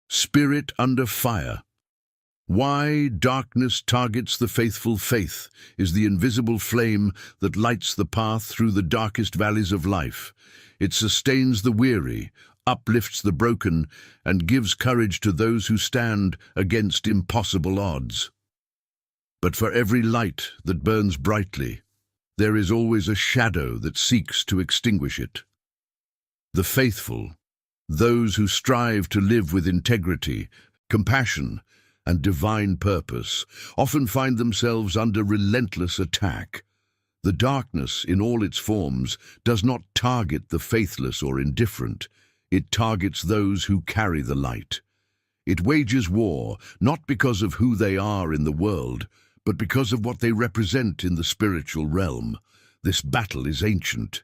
Spirit under fire. Why darkness targets the faithful. Faith is the invisible flame that lights the path through the darkest valleys of life. It sustains the weary, uplifts the broken, and gives courage to those who stand against impossible odds. But for every light that burns brightly, there is always a shadow that seeks to extinguish it. The faithful, those who strive to live with integrity, compassion, and divine purpose, often find themselves under relentless attack. The darkness, in all its forms, does not target the faithless or indifferent. It targets those who carry the light. It wages war, not because of who they are in the world, but because of what they represent in the spiritual realm. This battle is ancient.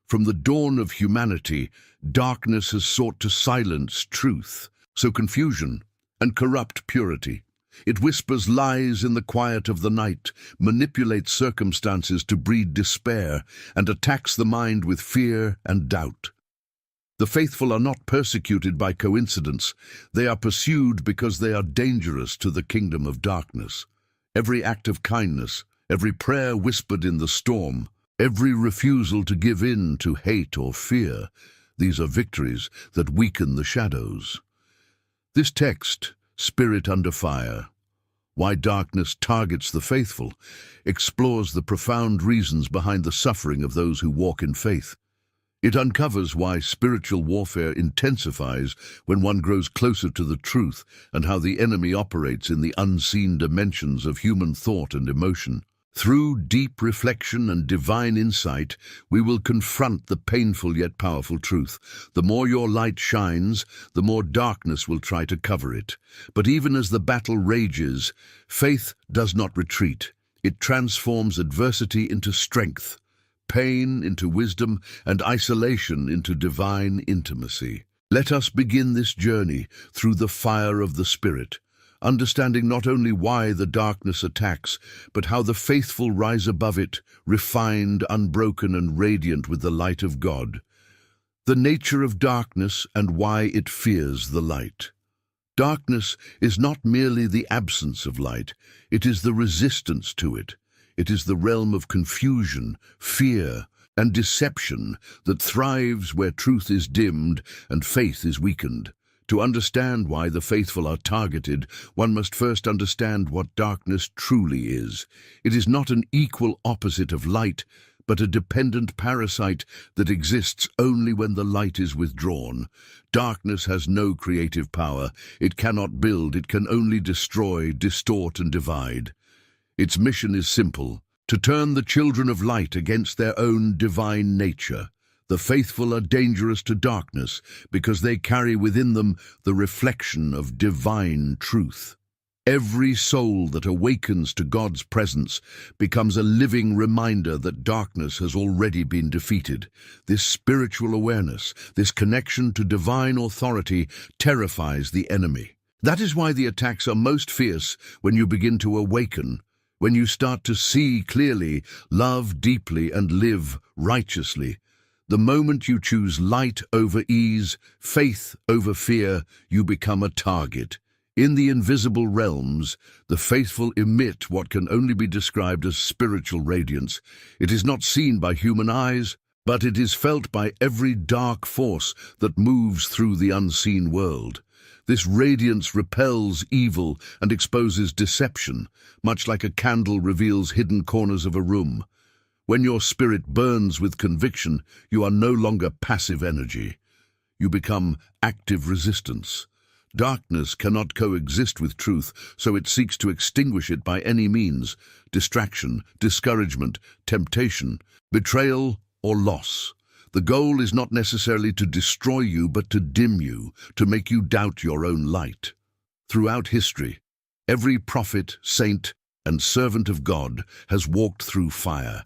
From the dawn of humanity, darkness has sought to silence truth, sow confusion, and corrupt purity. It whispers lies in the quiet of the night, manipulates circumstances to breed despair, and attacks the mind with fear and doubt. The faithful are not persecuted by coincidence. They are pursued because they are dangerous to the kingdom of darkness. Every act of kindness, every prayer whispered in the storm, every refusal to give in to hate or fear, these are victories that weaken the shadows. This text, Spirit Under Fire, Why Darkness Targets the Faithful, explores the profound reasons behind the suffering of those who walk in faith. It uncovers why spiritual warfare intensifies when one grows closer to the truth, and how the enemy operates in the unseen dimensions of human thought and emotion. Through deep reflection and divine insight, we will confront the painful yet powerful truth. The more your light shines, the more darkness will try to cover it. But even as the battle rages, faith does not retreat. It transforms adversity into strength, pain into wisdom, and isolation into divine intimacy. Let us begin this journey through the fire of the Spirit, understanding not only why the darkness attacks, but how the faithful rise above it, refined, unbroken, and radiant with the light of God. The nature of darkness and why it fears the light. Darkness is not merely the absence of light, it is the resistance to it. It is the realm of confusion, fear, and deception that thrives where truth is dimmed and faith is weakened. To understand why the faithful are targeted, one must first understand what darkness truly is. It is not an equal opposite of light, but a dependent parasite that exists only when the light is withdrawn. Darkness has no creative power. It cannot build, it can only destroy, distort, and divide. Its mission is simple: to turn the children of light against their own divine nature. The faithful are dangerous to darkness because they carry within them the reflection of divine truth. Every soul that awakens to God's presence becomes a living reminder that darkness has already been defeated. This spiritual awareness, this connection to divine authority, terrifies the enemy. That is why the attacks are most fierce when you begin to awaken, when you start to see clearly, love deeply, and live righteously. The moment you choose light over ease, faith over fear, you become a target. In the invisible realms, the faithful emit what can only be described as spiritual radiance. It is not seen by human eyes, but it is felt by every dark force that moves through the unseen world. This radiance repels evil and exposes deception, much like a candle reveals hidden corners of a room. When your spirit burns with conviction, you are no longer passive energy. You become active resistance. Darkness cannot coexist with truth, so it seeks to extinguish it by any means: distraction, discouragement, temptation, betrayal, or loss. The goal is not necessarily to destroy you, but to dim you, to make you doubt your own light. Throughout history, every prophet, saint, and servant of God has walked through fire.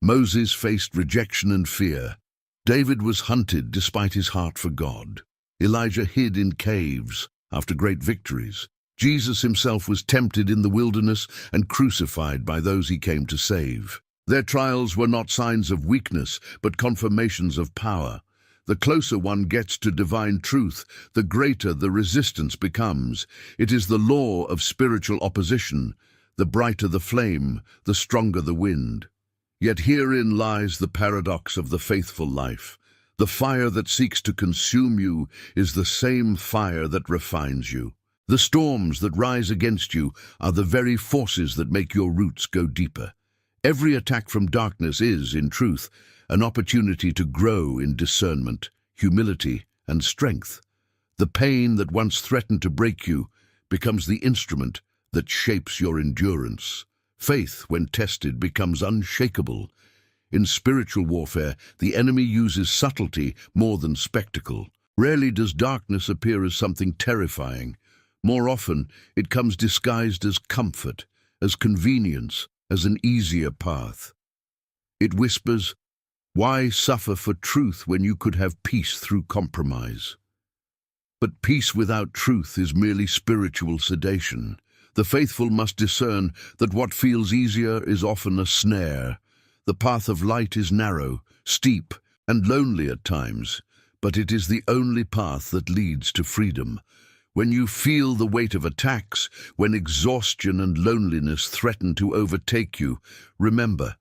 Moses faced rejection and fear. David was hunted despite his heart for God. Elijah hid in caves after great victories. Jesus himself was tempted in the wilderness and crucified by those he came to save. Their trials were not signs of weakness, but confirmations of power. The closer one gets to divine truth, the greater the resistance becomes. It is the law of spiritual opposition. The brighter the flame, the stronger the wind. Yet herein lies the paradox of the faithful life. The fire that seeks to consume you is the same fire that refines you. The storms that rise against you are the very forces that make your roots go deeper. Every attack from darkness is, in truth, an opportunity to grow in discernment, humility, and strength. The pain that once threatened to break you becomes the instrument that shapes your endurance. Faith, when tested, becomes unshakable. In spiritual warfare, the enemy uses subtlety more than spectacle. Rarely does darkness appear as something terrifying. More often, it comes disguised as comfort, as convenience, as an easier path. It whispers, "Why suffer for truth when you could have peace through compromise?" But peace without truth is merely spiritual sedation. The faithful must discern that what feels easier is often a snare. The path of light is narrow, steep, and lonely at times, but it is the only path that leads to freedom. When you feel the weight of attacks, when exhaustion and loneliness threaten to overtake you, remember,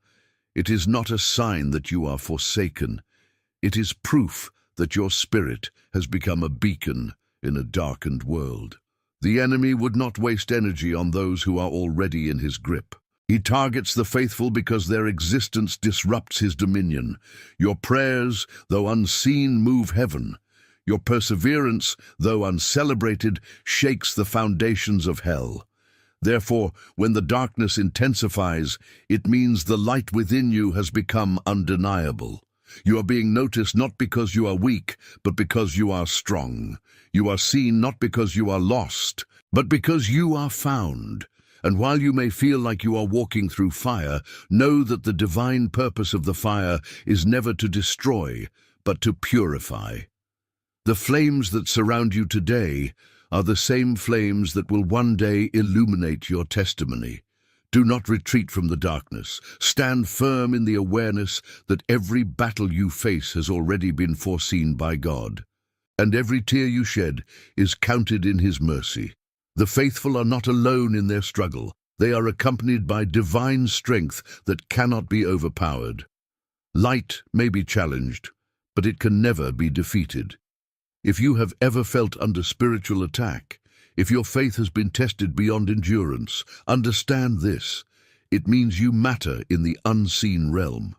it is not a sign that you are forsaken. It is proof that your spirit has become a beacon in a darkened world. The enemy would not waste energy on those who are already in his grip. He targets the faithful because their existence disrupts his dominion. Your prayers, though unseen, move heaven. Your perseverance, though uncelebrated, shakes the foundations of hell. Therefore, when the darkness intensifies, it means the light within you has become undeniable. You are being noticed not because you are weak, but because you are strong. You are seen not because you are lost, but because you are found. And while you may feel like you are walking through fire, know that the divine purpose of the fire is never to destroy, but to purify. The flames that surround you today are the same flames that will one day illuminate your testimony. Do not retreat from the darkness. Stand firm in the awareness that every battle you face has already been foreseen by God, and every tear you shed is counted in His mercy. The faithful are not alone in their struggle. They are accompanied by divine strength that cannot be overpowered. Light may be challenged, but it can never be defeated. If you have ever felt under spiritual attack, if your faith has been tested beyond endurance, understand this. It means you matter in the unseen realm.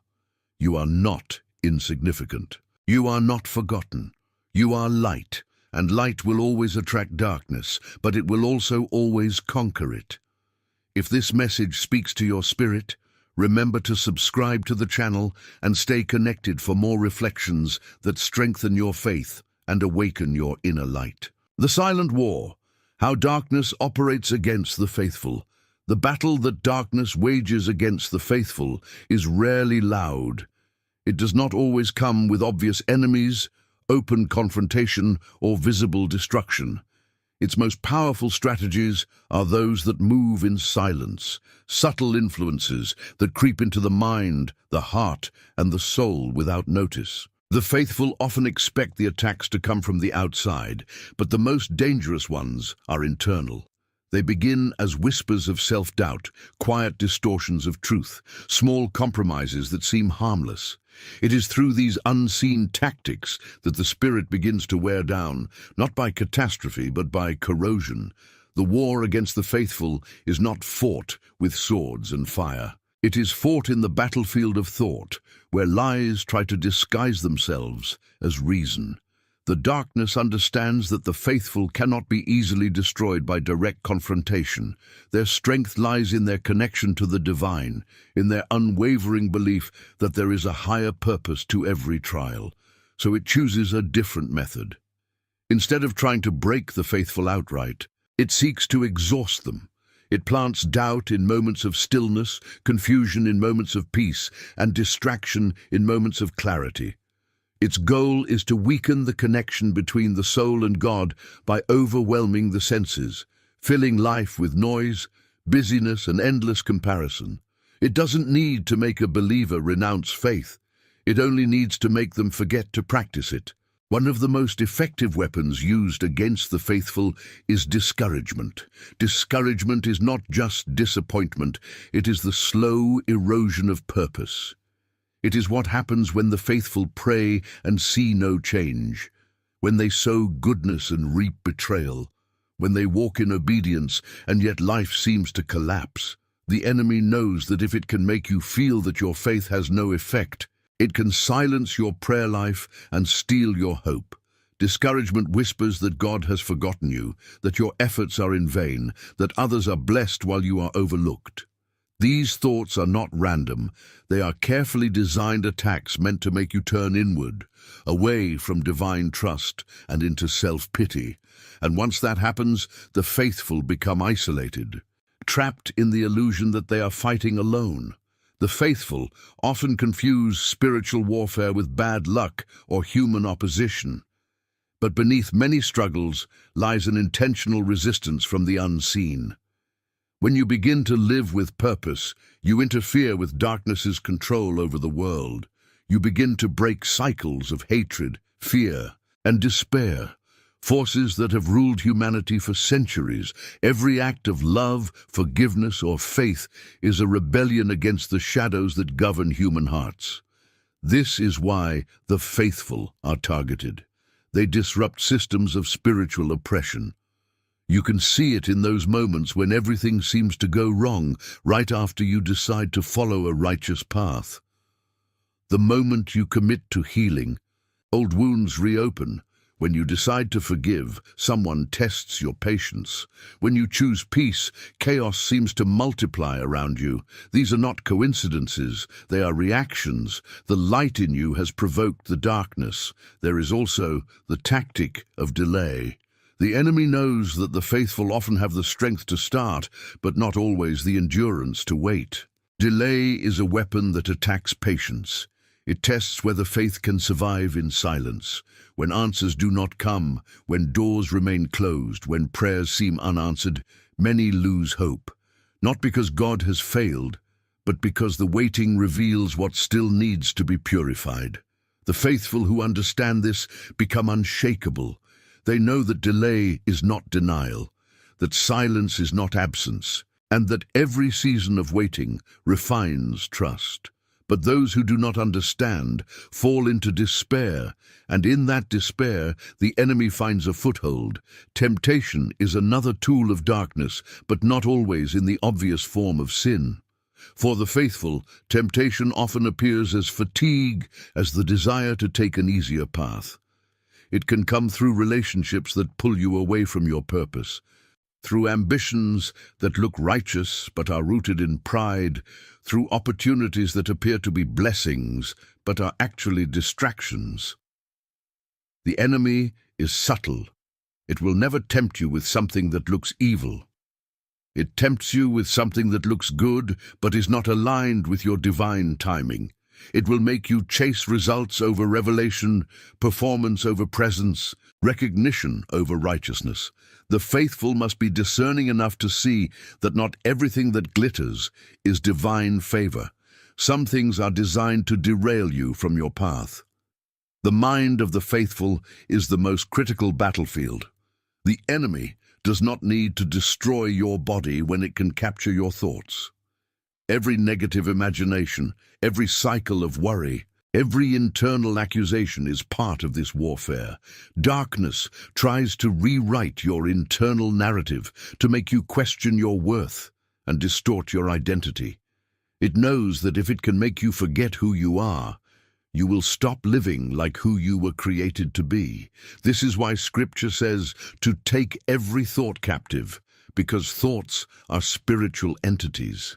You are not insignificant. You are not forgotten. You are light, and light will always attract darkness, but it will also always conquer it. If this message speaks to your spirit, remember to subscribe to the channel and stay connected for more reflections that strengthen your faith and awaken your inner light. The Silent War. How darkness operates against the faithful. The battle that darkness wages against the faithful is rarely loud. It does not always come with obvious enemies, open confrontation, or visible destruction. Its most powerful strategies are those that move in silence, subtle influences that creep into the mind, the heart, and the soul without notice. The faithful often expect the attacks to come from the outside, but the most dangerous ones are internal. They begin as whispers of self-doubt, quiet distortions of truth, small compromises that seem harmless. It is through these unseen tactics that the spirit begins to wear down, not by catastrophe but by corrosion. The war against the faithful is not fought with swords and fire. It is fought in the battlefield of thought, where lies try to disguise themselves as reason. The darkness understands that the faithful cannot be easily destroyed by direct confrontation. Their strength lies in their connection to the divine, in their unwavering belief that there is a higher purpose to every trial. So it chooses a different method. Instead of trying to break the faithful outright, it seeks to exhaust them. It plants doubt in moments of stillness, confusion in moments of peace, and distraction in moments of clarity. Its goal is to weaken the connection between the soul and God by overwhelming the senses, filling life with noise, busyness, and endless comparison. It doesn't need to make a believer renounce faith. It only needs to make them forget to practice it. One of the most effective weapons used against the faithful is discouragement. Discouragement is not just disappointment, it is the slow erosion of purpose. It is what happens when the faithful pray and see no change, when they sow goodness and reap betrayal, when they walk in obedience and yet life seems to collapse. The enemy knows that if it can make you feel that your faith has no effect, it can silence your prayer life and steal your hope. Discouragement whispers that God has forgotten you, that your efforts are in vain, that others are blessed while you are overlooked. These thoughts are not random. They are carefully designed attacks meant to make you turn inward, away from divine trust and into self-pity. And once that happens, the faithful become isolated, trapped in the illusion that they are fighting alone. The faithful often confuse spiritual warfare with bad luck or human opposition. But beneath many struggles lies an intentional resistance from the unseen. When you begin to live with purpose, you interfere with darkness's control over the world. You begin to break cycles of hatred, fear, and despair, forces that have ruled humanity for centuries. Every act of love, forgiveness, or faith is a rebellion against the shadows that govern human hearts. This is why the faithful are targeted. They disrupt systems of spiritual oppression. You can see it in those moments when everything seems to go wrong, right after you decide to follow a righteous path. The moment you commit to healing, old wounds reopen. When you decide to forgive, someone tests your patience. When you choose peace, chaos seems to multiply around you. These are not coincidences, they are reactions. The light in you has provoked the darkness. There is also the tactic of delay. The enemy knows that the faithful often have the strength to start, but not always the endurance to wait. Delay is a weapon that attacks patience. It tests whether faith can survive in silence. When answers do not come, when doors remain closed, when prayers seem unanswered, many lose hope. Not because God has failed, but because the waiting reveals what still needs to be purified. The faithful who understand this become unshakable. They know that delay is not denial, that silence is not absence, and that every season of waiting refines trust. But those who do not understand fall into despair, and in that despair the enemy finds a foothold. Temptation is another tool of darkness, but not always in the obvious form of sin. For the faithful, temptation often appears as fatigue, as the desire to take an easier path. It can come through relationships that pull you away from your purpose, through ambitions that look righteous but are rooted in pride, through opportunities that appear to be blessings but are actually distractions. The enemy is subtle. It will never tempt you with something that looks evil. It tempts you with something that looks good but is not aligned with your divine timing. It will make you chase results over revelation, performance over presence, recognition over righteousness. The faithful must be discerning enough to see that not everything that glitters is divine favor. Some things are designed to derail you from your path. The mind of the faithful is the most critical battlefield. The enemy does not need to destroy your body when it can capture your thoughts. Every negative imagination, every cycle of worry, every internal accusation is part of this warfare. Darkness tries to rewrite your internal narrative, to make you question your worth and distort your identity. It knows that if it can make you forget who you are, you will stop living like who you were created to be. This is why Scripture says to take every thought captive, because thoughts are spiritual entities.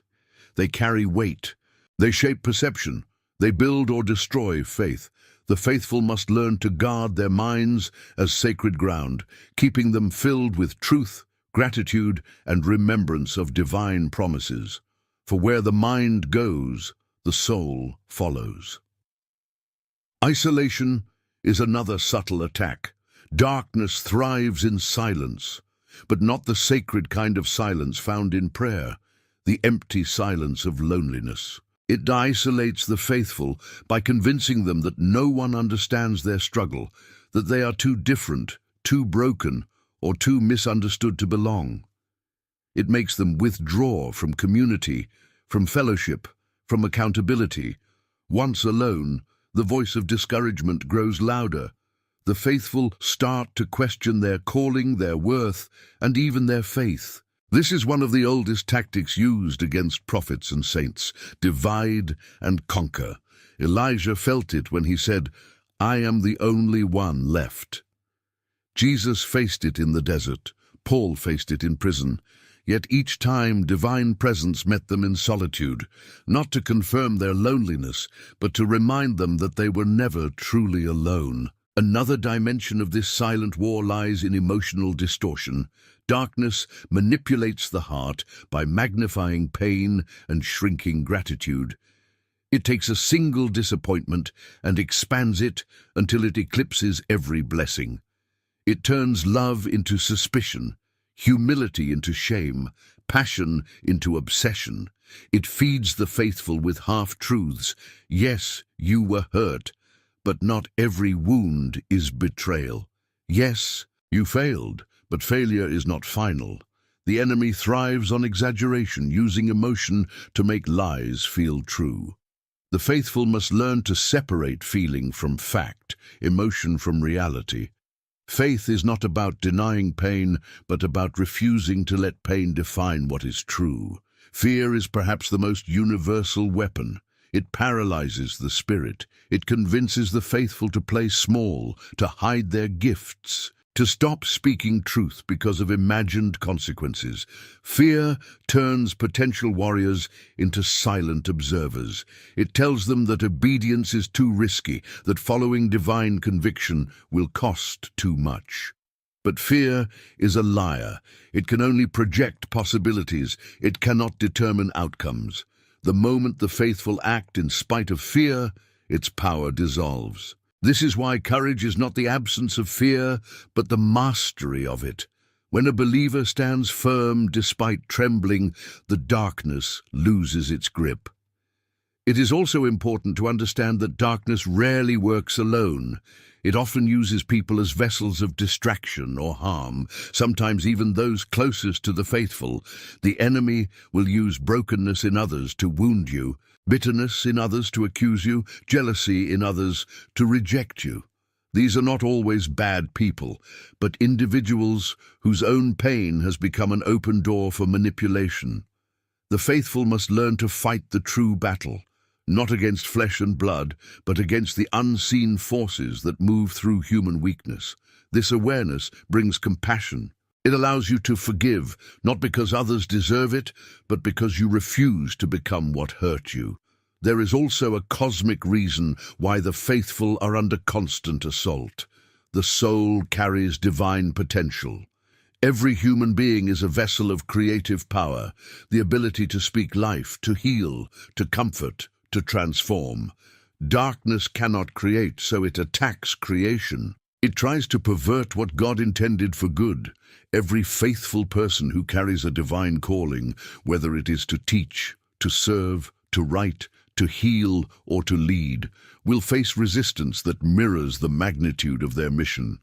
They carry weight. They shape perception. They build or destroy faith. The faithful must learn to guard their minds as sacred ground, keeping them filled with truth, gratitude, and remembrance of divine promises. For where the mind goes, the soul follows. Isolation is another subtle attack. Darkness thrives in silence, but not the sacred kind of silence found in prayer, the empty silence of loneliness. It isolates the faithful by convincing them that no one understands their struggle, that they are too different, too broken, or too misunderstood to belong. It makes them withdraw from community, from fellowship, from accountability. Once alone, the voice of discouragement grows louder. The faithful start to question their calling, their worth, and even their faith. This is one of the oldest tactics used against prophets and saints: divide and conquer. Elijah felt it when he said, "I am the only one left." Jesus faced it in the desert. Paul faced it in prison. Yet each time divine presence met them in solitude, not to confirm their loneliness, but to remind them that they were never truly alone. Another dimension of this silent war lies in emotional distortion. Darkness manipulates the heart by magnifying pain and shrinking gratitude. It takes a single disappointment and expands it until it eclipses every blessing. It turns love into suspicion, humility into shame, passion into obsession. It feeds the faithful with half-truths. Yes, you were hurt, but not every wound is betrayal. Yes, you failed, but failure is not final. The enemy thrives on exaggeration, using emotion to make lies feel true. The faithful must learn to separate feeling from fact, emotion from reality. Faith is not about denying pain, but about refusing to let pain define what is true. Fear is perhaps the most universal weapon. It paralyzes the spirit. It convinces the faithful to play small, to hide their gifts, to stop speaking truth because of imagined consequences. Fear turns potential warriors into silent observers. It tells them that obedience is too risky, that following divine conviction will cost too much. But fear is a liar. It can only project possibilities. It cannot determine outcomes. The moment the faithful act in spite of fear, its power dissolves. This is why courage is not the absence of fear, but the mastery of it. When a believer stands firm despite trembling, the darkness loses its grip. It is also important to understand that darkness rarely works alone. It often uses people as vessels of distraction or harm, sometimes even those closest to the faithful. The enemy will use brokenness in others to wound you, bitterness in others to accuse you, jealousy in others to reject you. These are not always bad people, but individuals whose own pain has become an open door for manipulation. The faithful must learn to fight the true battle, not against flesh and blood, but against the unseen forces that move through human weakness. This awareness brings compassion. It allows you to forgive, not because others deserve it, but because you refuse to become what hurt you. There is also a cosmic reason why the faithful are under constant assault. The soul carries divine potential. Every human being is a vessel of creative power, the ability to speak life, to heal, to comfort, to transform. Darkness cannot create, so it attacks creation. It tries to pervert what God intended for good. Every faithful person who carries a divine calling, whether it is to teach, to serve, to write, to heal, or to lead, will face resistance that mirrors the magnitude of their mission.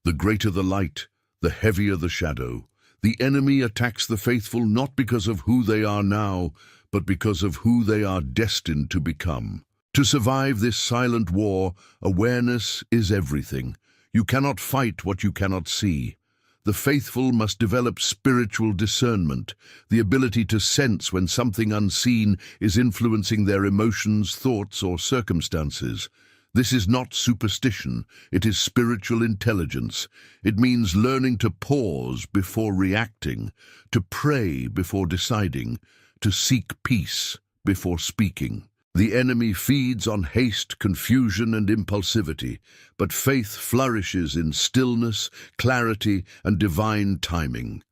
The greater the light, the heavier the shadow. The enemy attacks the faithful not because of who they are now, but because of who they are destined to become. To survive this silent war, awareness is everything. You cannot fight what you cannot see. The faithful must develop spiritual discernment, the ability to sense when something unseen is influencing their emotions, thoughts, or circumstances. This is not superstition, it is spiritual intelligence. It means learning to pause before reacting, to pray before deciding, to seek peace before speaking. The enemy feeds on haste, confusion, and impulsivity, but faith flourishes in stillness, clarity, and divine timing.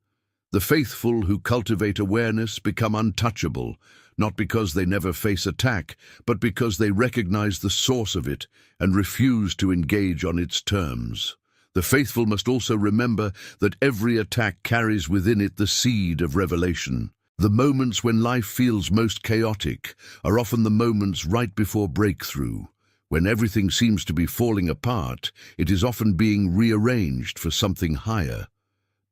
The faithful who cultivate awareness become untouchable, not because they never face attack, but because they recognize the source of it and refuse to engage on its terms. The faithful must also remember that every attack carries within it the seed of revelation. The moments when life feels most chaotic are often the moments right before breakthrough. When everything seems to be falling apart, it is often being rearranged for something higher.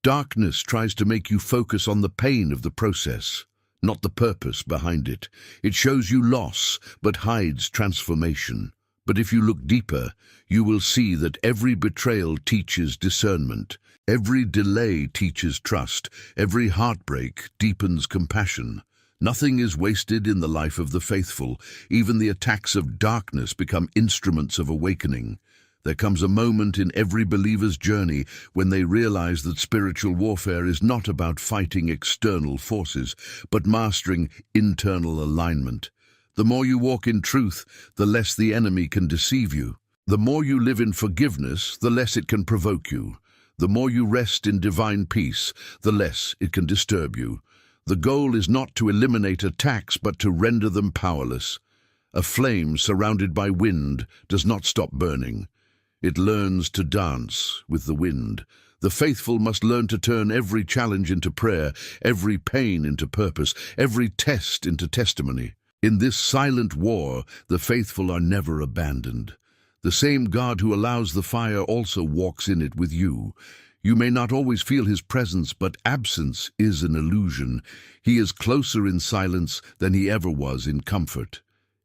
Darkness tries to make you focus on the pain of the process, not the purpose behind it. It shows you loss, but hides transformation. But if you look deeper, you will see that every betrayal teaches discernment. Every delay teaches trust. Every heartbreak deepens compassion. Nothing is wasted in the life of the faithful. Even the attacks of darkness become instruments of awakening. There comes a moment in every believer's journey when they realize that spiritual warfare is not about fighting external forces, but mastering internal alignment. The more you walk in truth, the less the enemy can deceive you. The more you live in forgiveness, the less it can provoke you. The more you rest in divine peace, the less it can disturb you. The goal is not to eliminate attacks, but to render them powerless. A flame surrounded by wind does not stop burning. It learns to dance with the wind. The faithful must learn to turn every challenge into prayer, every pain into purpose, every test into testimony. In this silent war, the faithful are never abandoned. The same God who allows the fire also walks in it with you. You may not always feel his presence, but absence is an illusion. He is closer in silence than he ever was in comfort.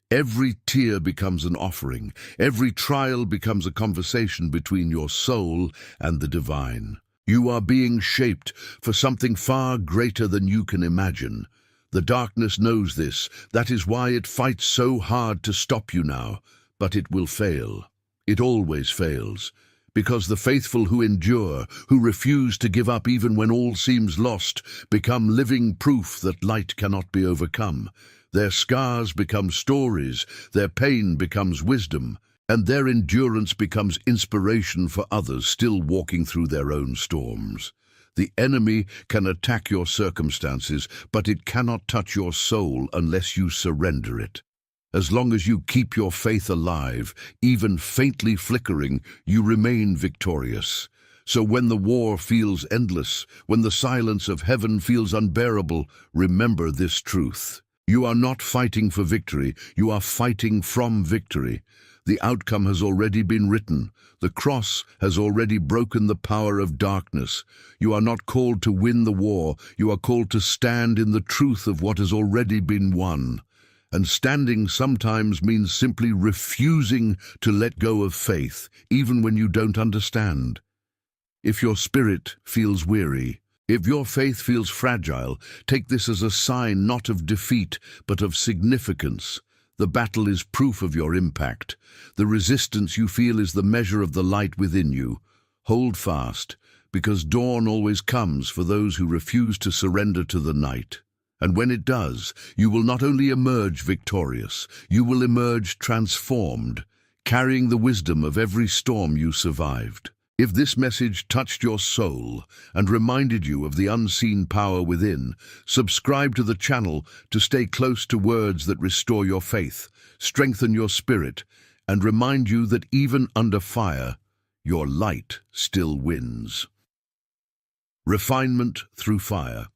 Every tear becomes an offering. Every trial becomes a conversation between your soul and the divine. You are being shaped for something far greater than you can imagine. The darkness knows this. That is why it fights so hard to stop you now. But it will fail. It always fails. Because the faithful who endure, who refuse to give up even when all seems lost, become living proof that light cannot be overcome. Their scars become stories, their pain becomes wisdom, and their endurance becomes inspiration for others still walking through their own storms. The enemy can attack your circumstances, but it cannot touch your soul unless you surrender it. As long as you keep your faith alive, even faintly flickering, you remain victorious. So when the war feels endless, when the silence of heaven feels unbearable, remember this truth. You are not fighting for victory, you are fighting from victory. The outcome has already been written. The cross has already broken the power of darkness. You are not called to win the war, you are called to stand in the truth of what has already been won. And standing sometimes means simply refusing to let go of faith, even when you don't understand. If your spirit feels weary, if your faith feels fragile, take this as a sign not of defeat, but of significance. The battle is proof of your impact. The resistance you feel is the measure of the light within you. Hold fast, because dawn always comes for those who refuse to surrender to the night. And when it does, you will not only emerge victorious, you will emerge transformed, carrying the wisdom of every storm you survived. If this message touched your soul and reminded you of the unseen power within, subscribe to the channel to stay close to words that restore your faith, strengthen your spirit, and remind you that even under fire, your light still wins. Refinement through fire.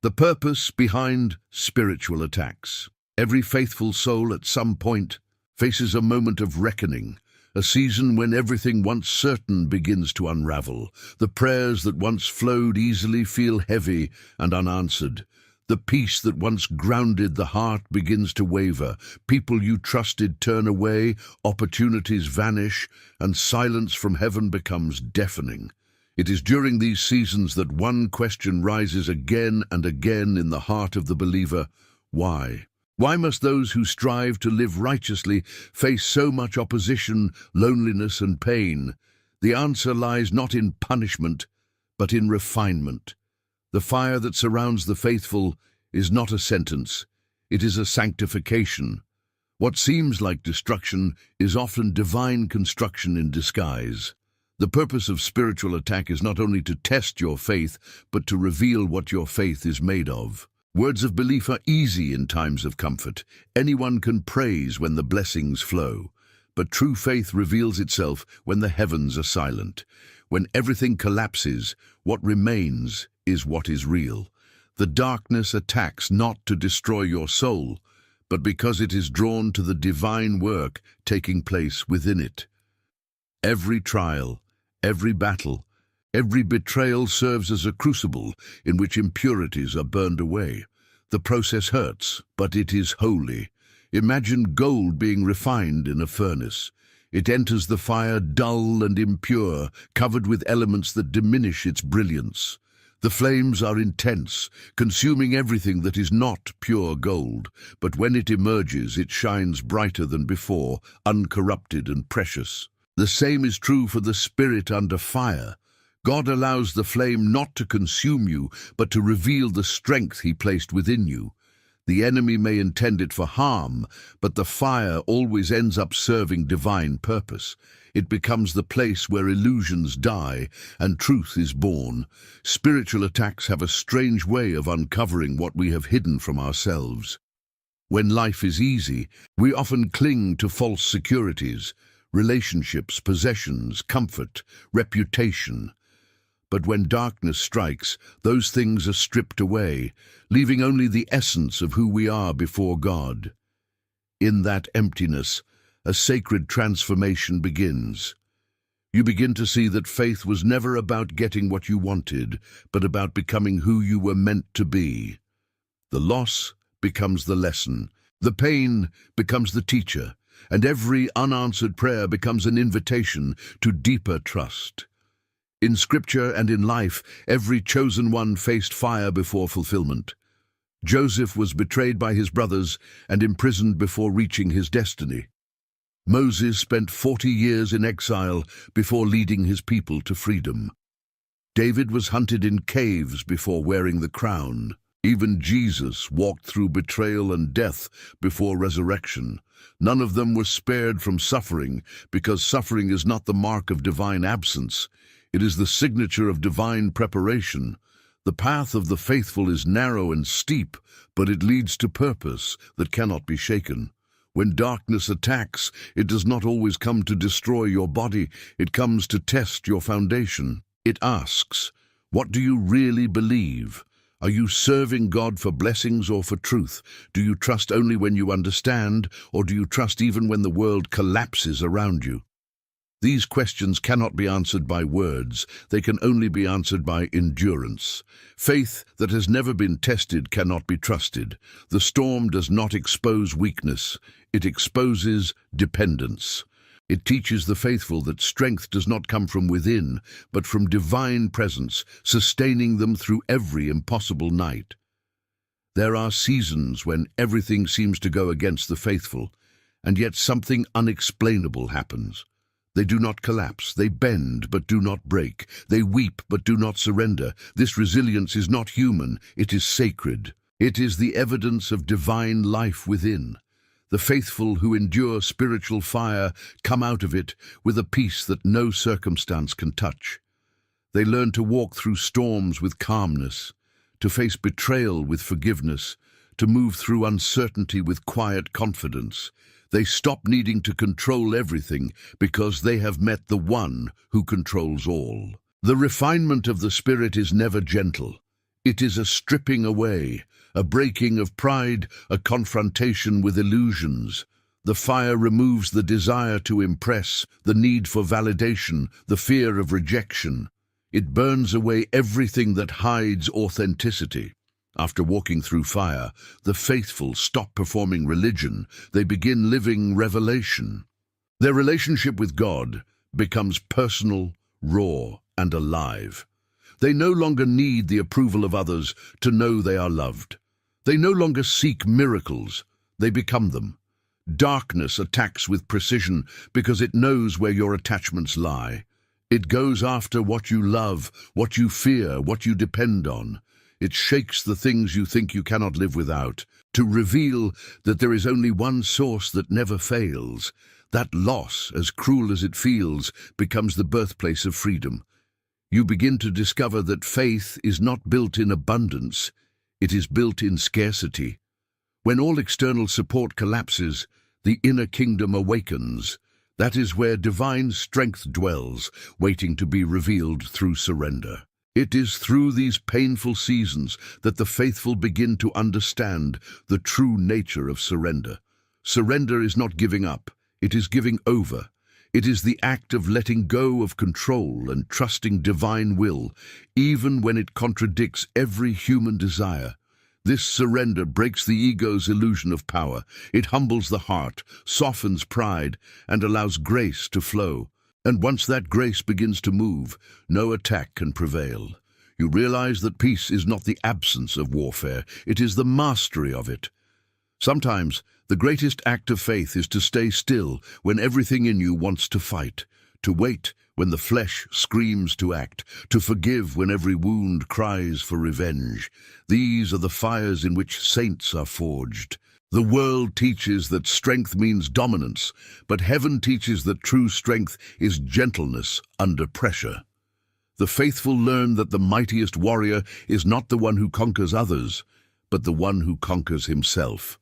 The purpose behind spiritual attacks. Every faithful soul at some point faces a moment of reckoning, a season when everything once certain begins to unravel. The prayers that once flowed easily feel heavy and unanswered. The peace that once grounded the heart begins to waver. People you trusted turn away, opportunities vanish, and silence from heaven becomes deafening. It is during these seasons that one question rises again and again in the heart of the believer: why? Why must those who strive to live righteously face so much opposition, loneliness, and pain? The answer lies not in punishment, but in refinement. The fire that surrounds the faithful is not a sentence, it is a sanctification. What seems like destruction is often divine construction in disguise. The purpose of spiritual attack is not only to test your faith, but to reveal what your faith is made of. Words of belief are easy in times of comfort. Anyone can praise when the blessings flow. But true faith reveals itself when the heavens are silent. When everything collapses, what remains is what is real. The darkness attacks not to destroy your soul, but because it is drawn to the divine work taking place within it. Every trial, every battle, every betrayal serves as a crucible in which impurities are burned away. The process hurts, but it is holy. Imagine gold being refined in a furnace. It enters the fire dull and impure, covered with elements that diminish its brilliance. The flames are intense, consuming everything that is not pure gold, but when it emerges, it shines brighter than before, uncorrupted and precious. The same is true for the spirit under fire. God allows the flame not to consume you, but to reveal the strength He placed within you. The enemy may intend it for harm, but the fire always ends up serving divine purpose. It becomes the place where illusions die and truth is born. Spiritual attacks have a strange way of uncovering what we have hidden from ourselves. When life is easy, we often cling to false securities, relationships, possessions, comfort, reputation. But when darkness strikes, those things are stripped away, leaving only the essence of who we are before God. In that emptiness, a sacred transformation begins. You begin to see that faith was never about getting what you wanted, but about becoming who you were meant to be. The loss becomes the lesson, the pain becomes the teacher, and every unanswered prayer becomes an invitation to deeper trust. In Scripture and in life, every chosen one faced fire before fulfillment. Joseph was betrayed by his brothers and imprisoned before reaching his destiny. Moses spent 40 years in exile before leading his people to freedom. David was hunted in caves before wearing the crown. Even Jesus walked through betrayal and death before resurrection. None of them were spared from suffering, because suffering is not the mark of divine absence. It is the signature of divine preparation. The path of the faithful is narrow and steep, but it leads to purpose that cannot be shaken. When darkness attacks, it does not always come to destroy your body, it comes to test your foundation. It asks, what do you really believe? Are you serving God for blessings or for truth? Do you trust only when you understand, or do you trust even when the world collapses around you? These questions cannot be answered by words, they can only be answered by endurance. Faith that has never been tested cannot be trusted. The storm does not expose weakness, it exposes dependence. It teaches the faithful that strength does not come from within, but from divine presence, sustaining them through every impossible night. There are seasons when everything seems to go against the faithful, and yet something unexplainable happens. They do not collapse, they bend but do not break, they weep but do not surrender. This resilience is not human, it is sacred. It is the evidence of divine life within. The faithful who endure spiritual fire come out of it with a peace that no circumstance can touch. They learn to walk through storms with calmness, to face betrayal with forgiveness, to move through uncertainty with quiet confidence. They stop needing to control everything because they have met the one who controls all. The refinement of the Spirit is never gentle. It is a stripping away, a breaking of pride, a confrontation with illusions. The fire removes the desire to impress, the need for validation, the fear of rejection. It burns away everything that hides authenticity. After walking through fire, the faithful stop performing religion. They begin living revelation. Their relationship with God becomes personal, raw, and alive. They no longer need the approval of others to know they are loved. They no longer seek miracles, they become them. Darkness attacks with precision because it knows where your attachments lie. It goes after what you love, what you fear, what you depend on. It shakes the things you think you cannot live without, to reveal that there is only one source that never fails. That loss, as cruel as it feels, becomes the birthplace of freedom. You begin to discover that faith is not built in abundance, it is built in scarcity. When all external support collapses, the inner kingdom awakens. That is where divine strength dwells, waiting to be revealed through surrender. It is through these painful seasons that the faithful begin to understand the true nature of surrender. Surrender is not giving up, it is giving over. It is the act of letting go of control and trusting divine will, even when it contradicts every human desire. This surrender breaks the ego's illusion of power. It humbles the heart, softens pride, and allows grace to flow. And once that grace begins to move, no attack can prevail. You realize that peace is not the absence of warfare, it is the mastery of it. Sometimes, the greatest act of faith is to stay still when everything in you wants to fight, to wait when the flesh screams to act, to forgive when every wound cries for revenge. These are the fires in which saints are forged. The world teaches that strength means dominance, but heaven teaches that true strength is gentleness under pressure. The faithful learn that the mightiest warrior is not the one who conquers others, but the one who conquers himself.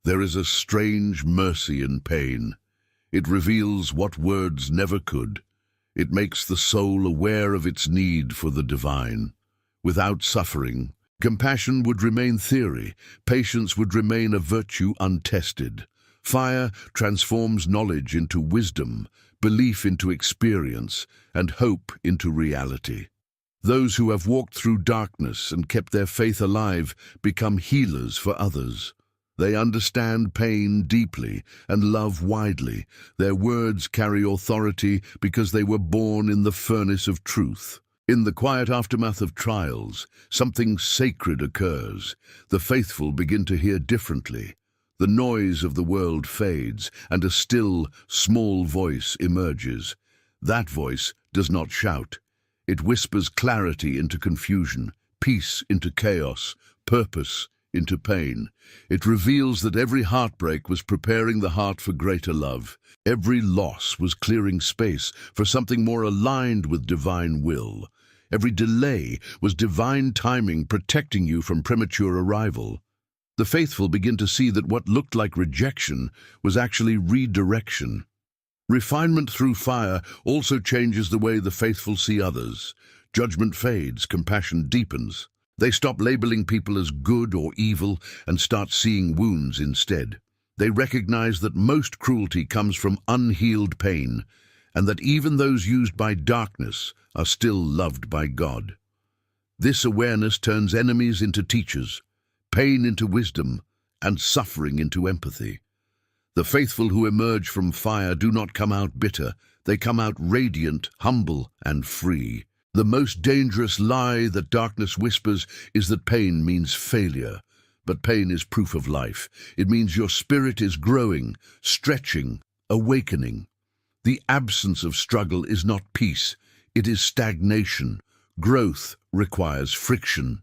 There is a strange mercy in pain. It reveals what words never could. It makes the soul aware of its need for the divine. Without suffering, compassion would remain theory, patience would remain a virtue untested. Fire transforms knowledge into wisdom, belief into experience, and hope into reality. Those who have walked through darkness and kept their faith alive become healers for others. They understand pain deeply and love widely. Their words carry authority because they were born in the furnace of truth. In the quiet aftermath of trials, something sacred occurs. The faithful begin to hear differently. The noise of the world fades, and a still, small voice emerges. That voice does not shout. It whispers clarity into confusion, peace into chaos, purpose into pain. It reveals that every heartbreak was preparing the heart for greater love. Every loss was clearing space for something more aligned with divine will. Every delay was divine timing protecting you from premature arrival. The faithful begin to see that what looked like rejection was actually redirection. Refinement through fire also changes the way the faithful see others. Judgment fades, compassion deepens. They stop labeling people as good or evil and start seeing wounds instead. They recognize that most cruelty comes from unhealed pain, and that even those used by darkness are still loved by God. This awareness turns enemies into teachers, pain into wisdom, and suffering into empathy. The faithful who emerge from fire do not come out bitter, they come out radiant, humble, and free. The most dangerous lie that darkness whispers is that pain means failure. But pain is proof of life. It means your spirit is growing, stretching, awakening. The absence of struggle is not peace, it is stagnation. Growth requires friction.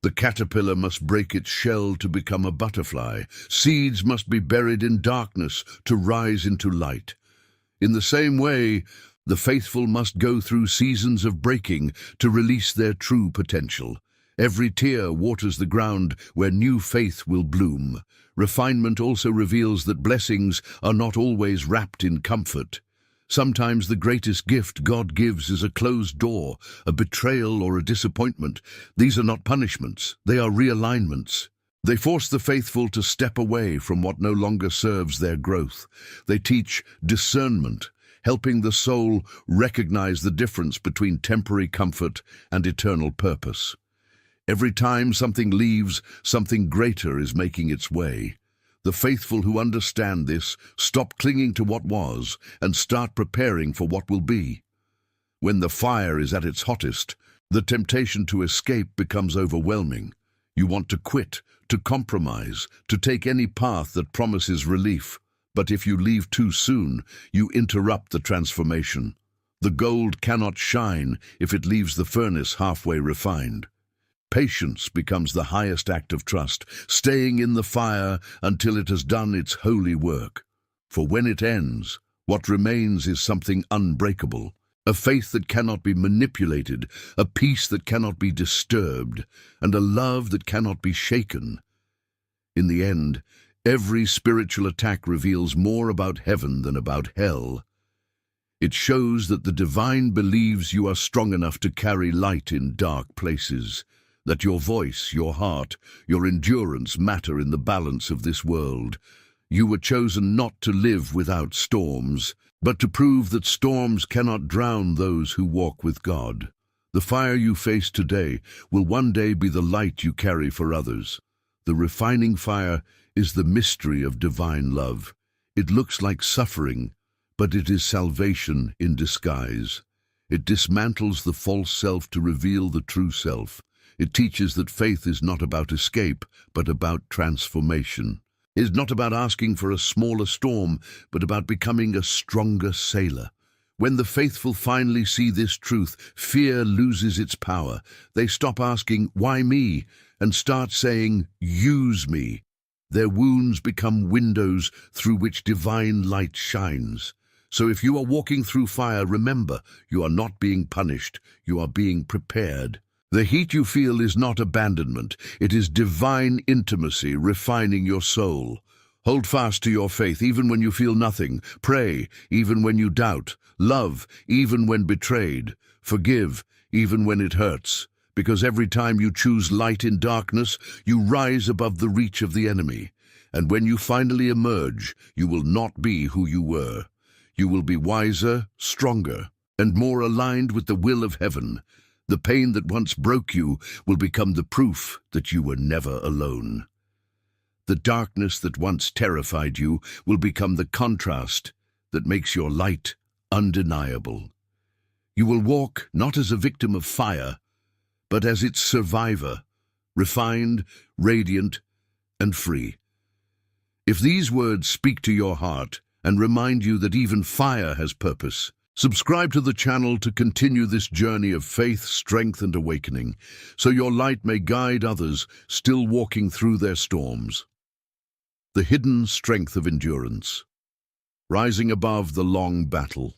The caterpillar must break its shell to become a butterfly. Seeds must be buried in darkness to rise into light. In the same way, the faithful must go through seasons of breaking to release their true potential. Every tear waters the ground where new faith will bloom. Refinement also reveals that blessings are not always wrapped in comfort. Sometimes the greatest gift God gives is a closed door, a betrayal, or a disappointment. These are not punishments, they are realignments. They force the faithful to step away from what no longer serves their growth. They teach discernment, helping the soul recognize the difference between temporary comfort and eternal purpose. Every time something leaves, something greater is making its way. The faithful who understand this stop clinging to what was and start preparing for what will be. When the fire is at its hottest, the temptation to escape becomes overwhelming. You want to quit, to compromise, to take any path that promises relief. But if you leave too soon, you interrupt the transformation. The gold cannot shine if it leaves the furnace halfway refined. Patience becomes the highest act of trust, staying in the fire until it has done its holy work. For when it ends, what remains is something unbreakable, a faith that cannot be manipulated, a peace that cannot be disturbed, and a love that cannot be shaken. In the end, every spiritual attack reveals more about heaven than about hell. It shows that the divine believes you are strong enough to carry light in dark places, that your voice, your heart, your endurance matter in the balance of this world. You were chosen not to live without storms, but to prove that storms cannot drown those who walk with God. The fire you face today will one day be the light you carry for others. The refining fire is the mystery of divine love. It looks like suffering, but it is salvation in disguise. It dismantles the false self to reveal the true self. It teaches that faith is not about escape, but about transformation. It is not about asking for a smaller storm, but about becoming a stronger sailor. When the faithful finally see this truth, fear loses its power. They stop asking, "Why me?" and start saying, "Use me." Their wounds become windows through which divine light shines. So if you are walking through fire, remember, you are not being punished, you are being prepared. The heat you feel is not abandonment, it is divine intimacy refining your soul. Hold fast to your faith even when you feel nothing. Pray even when you doubt. Love even when betrayed. Forgive even when it hurts. Because every time you choose light in darkness, you rise above the reach of the enemy. And when you finally emerge, you will not be who you were. You will be wiser, stronger, and more aligned with the will of heaven. The pain that once broke you will become the proof that you were never alone. The darkness that once terrified you will become the contrast that makes your light undeniable. You will walk not as a victim of fire, but as its survivor, refined, radiant, and free. If these words speak to your heart and remind you that even fire has purpose, subscribe to the channel to continue this journey of faith, strength, and awakening, so your light may guide others still walking through their storms. The hidden strength of endurance, rising above the long battle.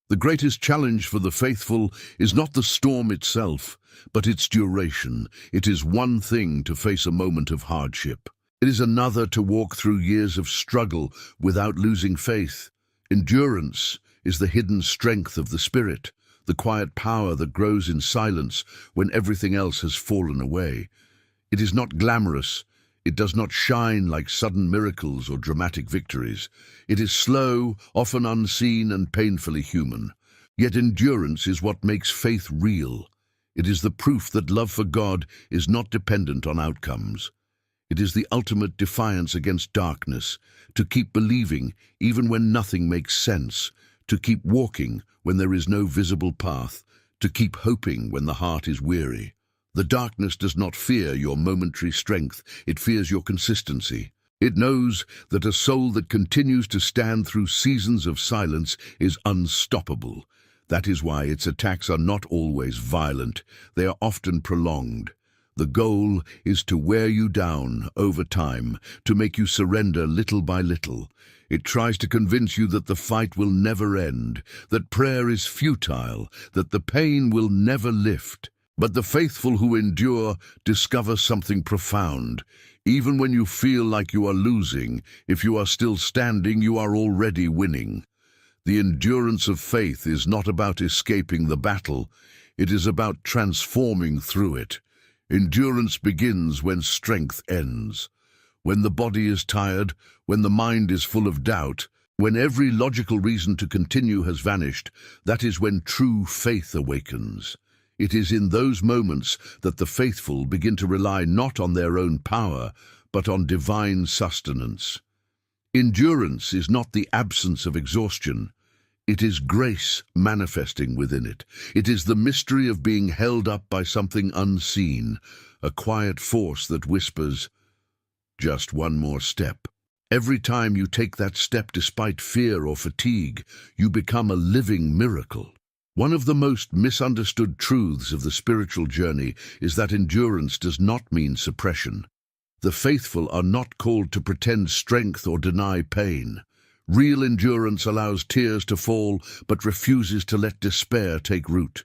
The greatest challenge for the faithful is not the storm itself, but its duration. It is one thing to face a moment of hardship. It is another to walk through years of struggle without losing faith. Endurance is the hidden strength of the spirit, the quiet power that grows in silence when everything else has fallen away. It is not glamorous. It does not shine like sudden miracles or dramatic victories. It is slow, often unseen, and painfully human. Yet endurance is what makes faith real. It is the proof that love for God is not dependent on outcomes. It is the ultimate defiance against darkness, to keep believing even when nothing makes sense, to keep walking when there is no visible path, to keep hoping when the heart is weary. The darkness does not fear your momentary strength, it fears your consistency. It knows that a soul that continues to stand through seasons of silence is unstoppable. That is why its attacks are not always violent, they are often prolonged. The goal is to wear you down over time, to make you surrender little by little. It tries to convince you that the fight will never end, that prayer is futile, that the pain will never lift. But the faithful who endure discover something profound. Even when you feel like you are losing, if you are still standing, you are already winning. The endurance of faith is not about escaping the battle, it is about transforming through it. Endurance begins when strength ends. When the body is tired, when the mind is full of doubt, when every logical reason to continue has vanished, that is when true faith awakens. It is in those moments that the faithful begin to rely not on their own power, but on divine sustenance. Endurance is not the absence of exhaustion. It is grace manifesting within it. It is the mystery of being held up by something unseen, a quiet force that whispers, "Just one more step." Every time you take that step despite fear or fatigue, you become a living miracle. One of the most misunderstood truths of the spiritual journey is that endurance does not mean suppression. The faithful are not called to pretend strength or deny pain. Real endurance allows tears to fall, but refuses to let despair take root.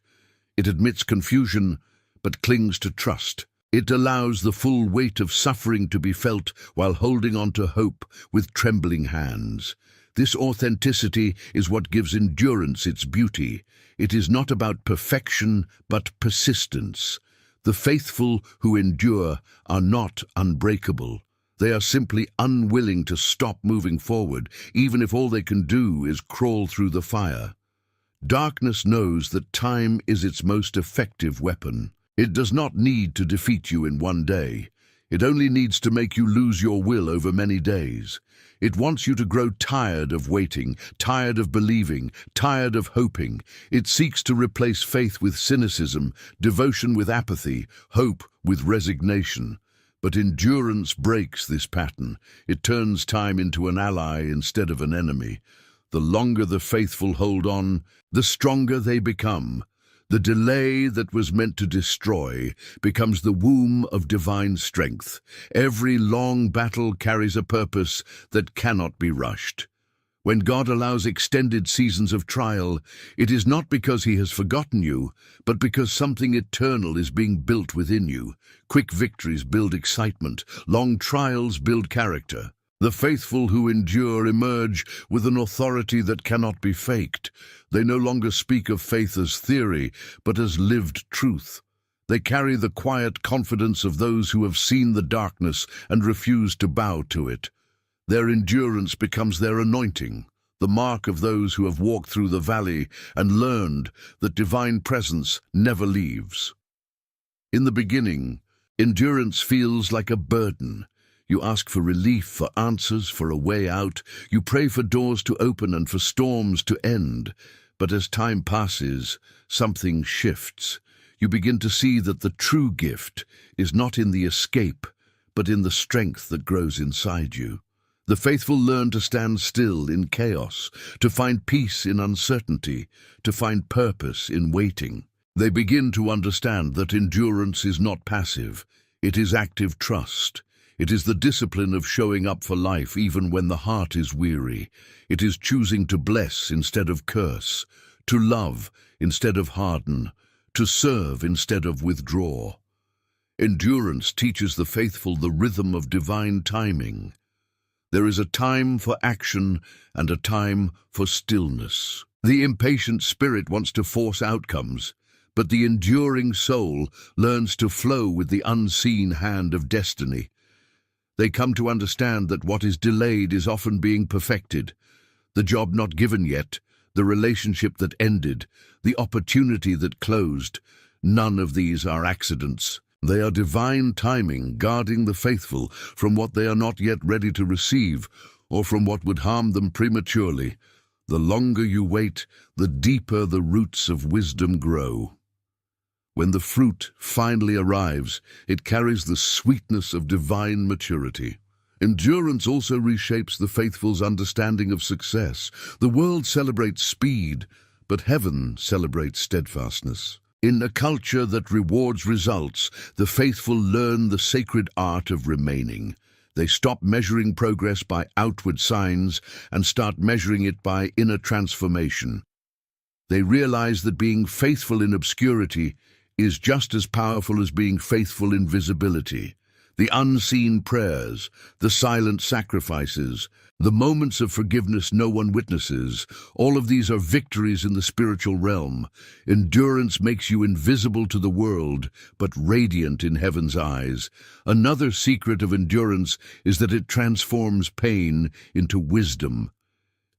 It admits confusion, but clings to trust. It allows the full weight of suffering to be felt while holding on to hope with trembling hands. This authenticity is what gives endurance its beauty. It is not about perfection, but persistence. The faithful who endure are not unbreakable. They are simply unwilling to stop moving forward, even if all they can do is crawl through the fire. Darkness knows that time is its most effective weapon. It does not need to defeat you in one day. It only needs to make you lose your will over many days. It wants you to grow tired of waiting, tired of believing, tired of hoping. It seeks to replace faith with cynicism, devotion with apathy, hope with resignation. But endurance breaks this pattern. It turns time into an ally instead of an enemy. The longer the faithful hold on, the stronger they become. The delay that was meant to destroy becomes the womb of divine strength. Every long battle carries a purpose that cannot be rushed. When God allows extended seasons of trial, it is not because He has forgotten you, but because something eternal is being built within you. Quick victories build excitement. Long trials build character. The faithful who endure emerge with an authority that cannot be faked. They no longer speak of faith as theory, but as lived truth. They carry the quiet confidence of those who have seen the darkness and refuse to bow to it. Their endurance becomes their anointing, the mark of those who have walked through the valley and learned that divine presence never leaves. In the beginning, endurance feels like a burden. You ask for relief, for answers, for a way out. You pray for doors to open and for storms to end. But as time passes, something shifts. You begin to see that the true gift is not in the escape, but in the strength that grows inside you. The faithful learn to stand still in chaos, to find peace in uncertainty, to find purpose in waiting. They begin to understand that endurance is not passive, it is active trust. It is the discipline of showing up for life even when the heart is weary. It is choosing to bless instead of curse, to love instead of harden, to serve instead of withdraw. Endurance teaches the faithful the rhythm of divine timing. There is a time for action and a time for stillness. The impatient spirit wants to force outcomes, but the enduring soul learns to flow with the unseen hand of destiny. They come to understand that what is delayed is often being perfected. The job not given yet, the relationship that ended, the opportunity that closed, none of these are accidents. They are divine timing, guarding the faithful from what they are not yet ready to receive, or from what would harm them prematurely. The longer you wait, the deeper the roots of wisdom grow. When the fruit finally arrives, it carries the sweetness of divine maturity. Endurance also reshapes the faithful's understanding of success. The world celebrates speed, but heaven celebrates steadfastness. In a culture that rewards results, the faithful learn the sacred art of remaining. They stop measuring progress by outward signs and start measuring it by inner transformation. They realize that being faithful in obscurity is just as powerful as being faithful in visibility. The unseen prayers, the silent sacrifices, the moments of forgiveness no one witnesses, all of these are victories in the spiritual realm. Endurance makes you invisible to the world, but radiant in heaven's eyes. Another secret of endurance is that it transforms pain into wisdom.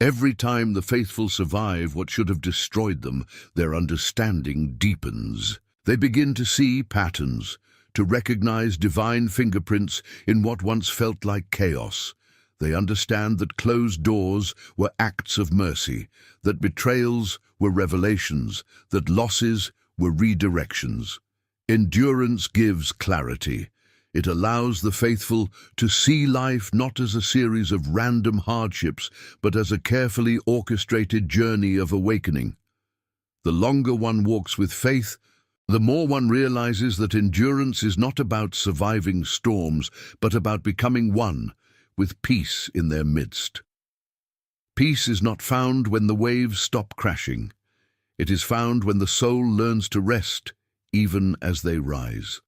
Every time the faithful survive what should have destroyed them, their understanding deepens. They begin to see patterns, to recognize divine fingerprints in what once felt like chaos. They understand that closed doors were acts of mercy, that betrayals were revelations, that losses were redirections. Endurance gives clarity. It allows the faithful to see life not as a series of random hardships, but as a carefully orchestrated journey of awakening. The longer one walks with faith, the more one realizes that endurance is not about surviving storms, but about becoming one with peace in their midst. Peace is not found when the waves stop crashing. It is found when the soul learns to rest, even as they rise.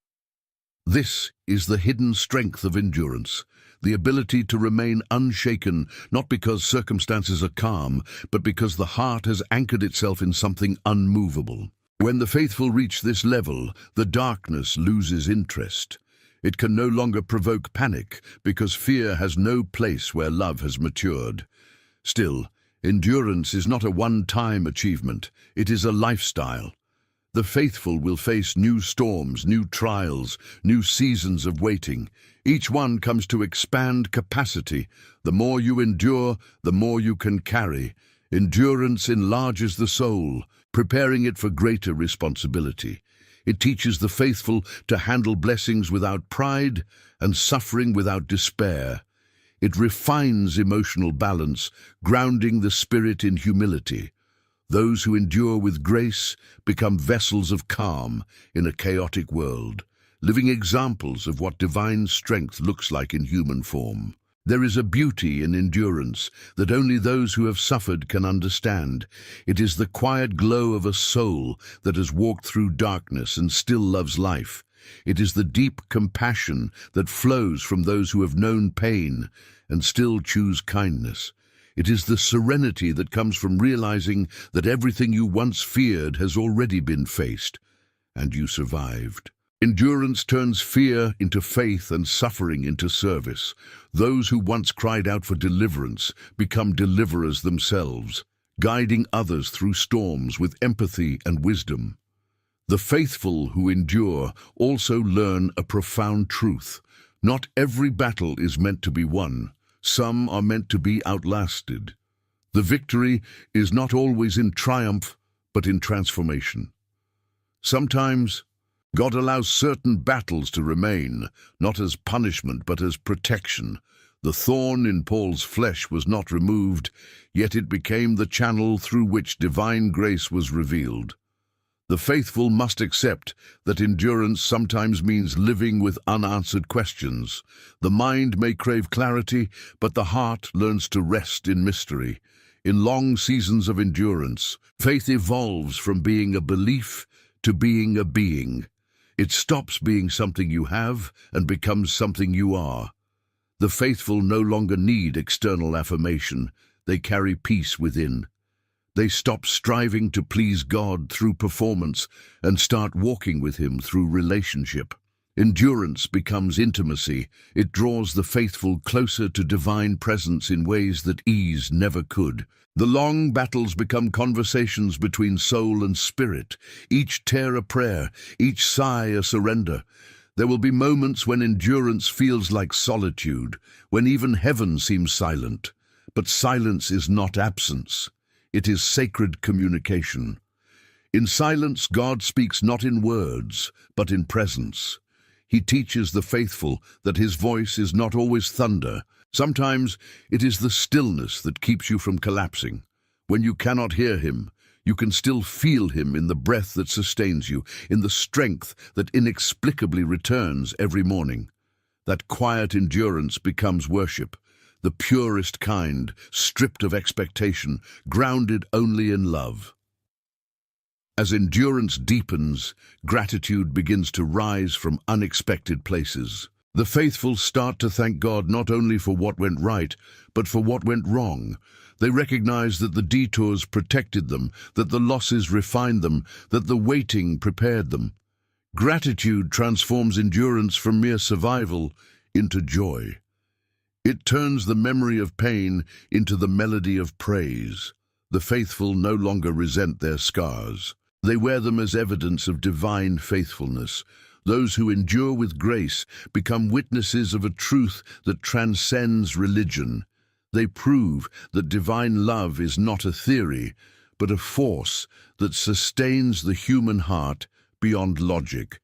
This is the hidden strength of endurance, the ability to remain unshaken, not because circumstances are calm, but because the heart has anchored itself in something unmovable. When the faithful reach this level, the darkness loses interest. It can no longer provoke panic, because fear has no place where love has matured. Still, endurance is not a one-time achievement, it is a lifestyle. The faithful will face new storms, new trials, new seasons of waiting. Each one comes to expand capacity. The more you endure, the more you can carry. Endurance enlarges the soul, preparing it for greater responsibility. It teaches the faithful to handle blessings without pride and suffering without despair. It refines emotional balance, grounding the spirit in humility. Those who endure with grace become vessels of calm in a chaotic world, living examples of what divine strength looks like in human form. There is a beauty in endurance that only those who have suffered can understand. It is the quiet glow of a soul that has walked through darkness and still loves life. It is the deep compassion that flows from those who have known pain and still choose kindness. It is the serenity that comes from realizing that everything you once feared has already been faced, and you survived. Endurance turns fear into faith and suffering into service. Those who once cried out for deliverance become deliverers themselves, guiding others through storms with empathy and wisdom. The faithful who endure also learn a profound truth. Not every battle is meant to be won. Some are meant to be outlasted. The victory is not always in triumph, but in transformation. Sometimes, God allows certain battles to remain, not as punishment, but as protection. The thorn in Paul's flesh was not removed, yet it became the channel through which divine grace was revealed. The faithful must accept that endurance sometimes means living with unanswered questions. The mind may crave clarity, but the heart learns to rest in mystery. In long seasons of endurance, faith evolves from being a belief to being a being. It stops being something you have and becomes something you are. The faithful no longer need external affirmation. They carry peace within. They stop striving to please God through performance and start walking with Him through relationship. Endurance becomes intimacy. It draws the faithful closer to divine presence in ways that ease never could. The long battles become conversations between soul and spirit, each tear a prayer, each sigh a surrender. There will be moments when endurance feels like solitude, when even heaven seems silent. But silence is not absence. It is sacred communication. In silence, God speaks not in words, but in presence. He teaches the faithful that His voice is not always thunder. Sometimes it is the stillness that keeps you from collapsing. When you cannot hear Him, you can still feel Him in the breath that sustains you, in the strength that inexplicably returns every morning. That quiet endurance becomes worship. The purest kind, stripped of expectation, grounded only in love. As endurance deepens, gratitude begins to rise from unexpected places. The faithful start to thank God not only for what went right, but for what went wrong. They recognize that the detours protected them, that the losses refined them, that the waiting prepared them. Gratitude transforms endurance from mere survival into joy. It turns the memory of pain into the melody of praise. The faithful no longer resent their scars. They wear them as evidence of divine faithfulness. Those who endure with grace become witnesses of a truth that transcends religion. They prove that divine love is not a theory, but a force that sustains the human heart beyond logic.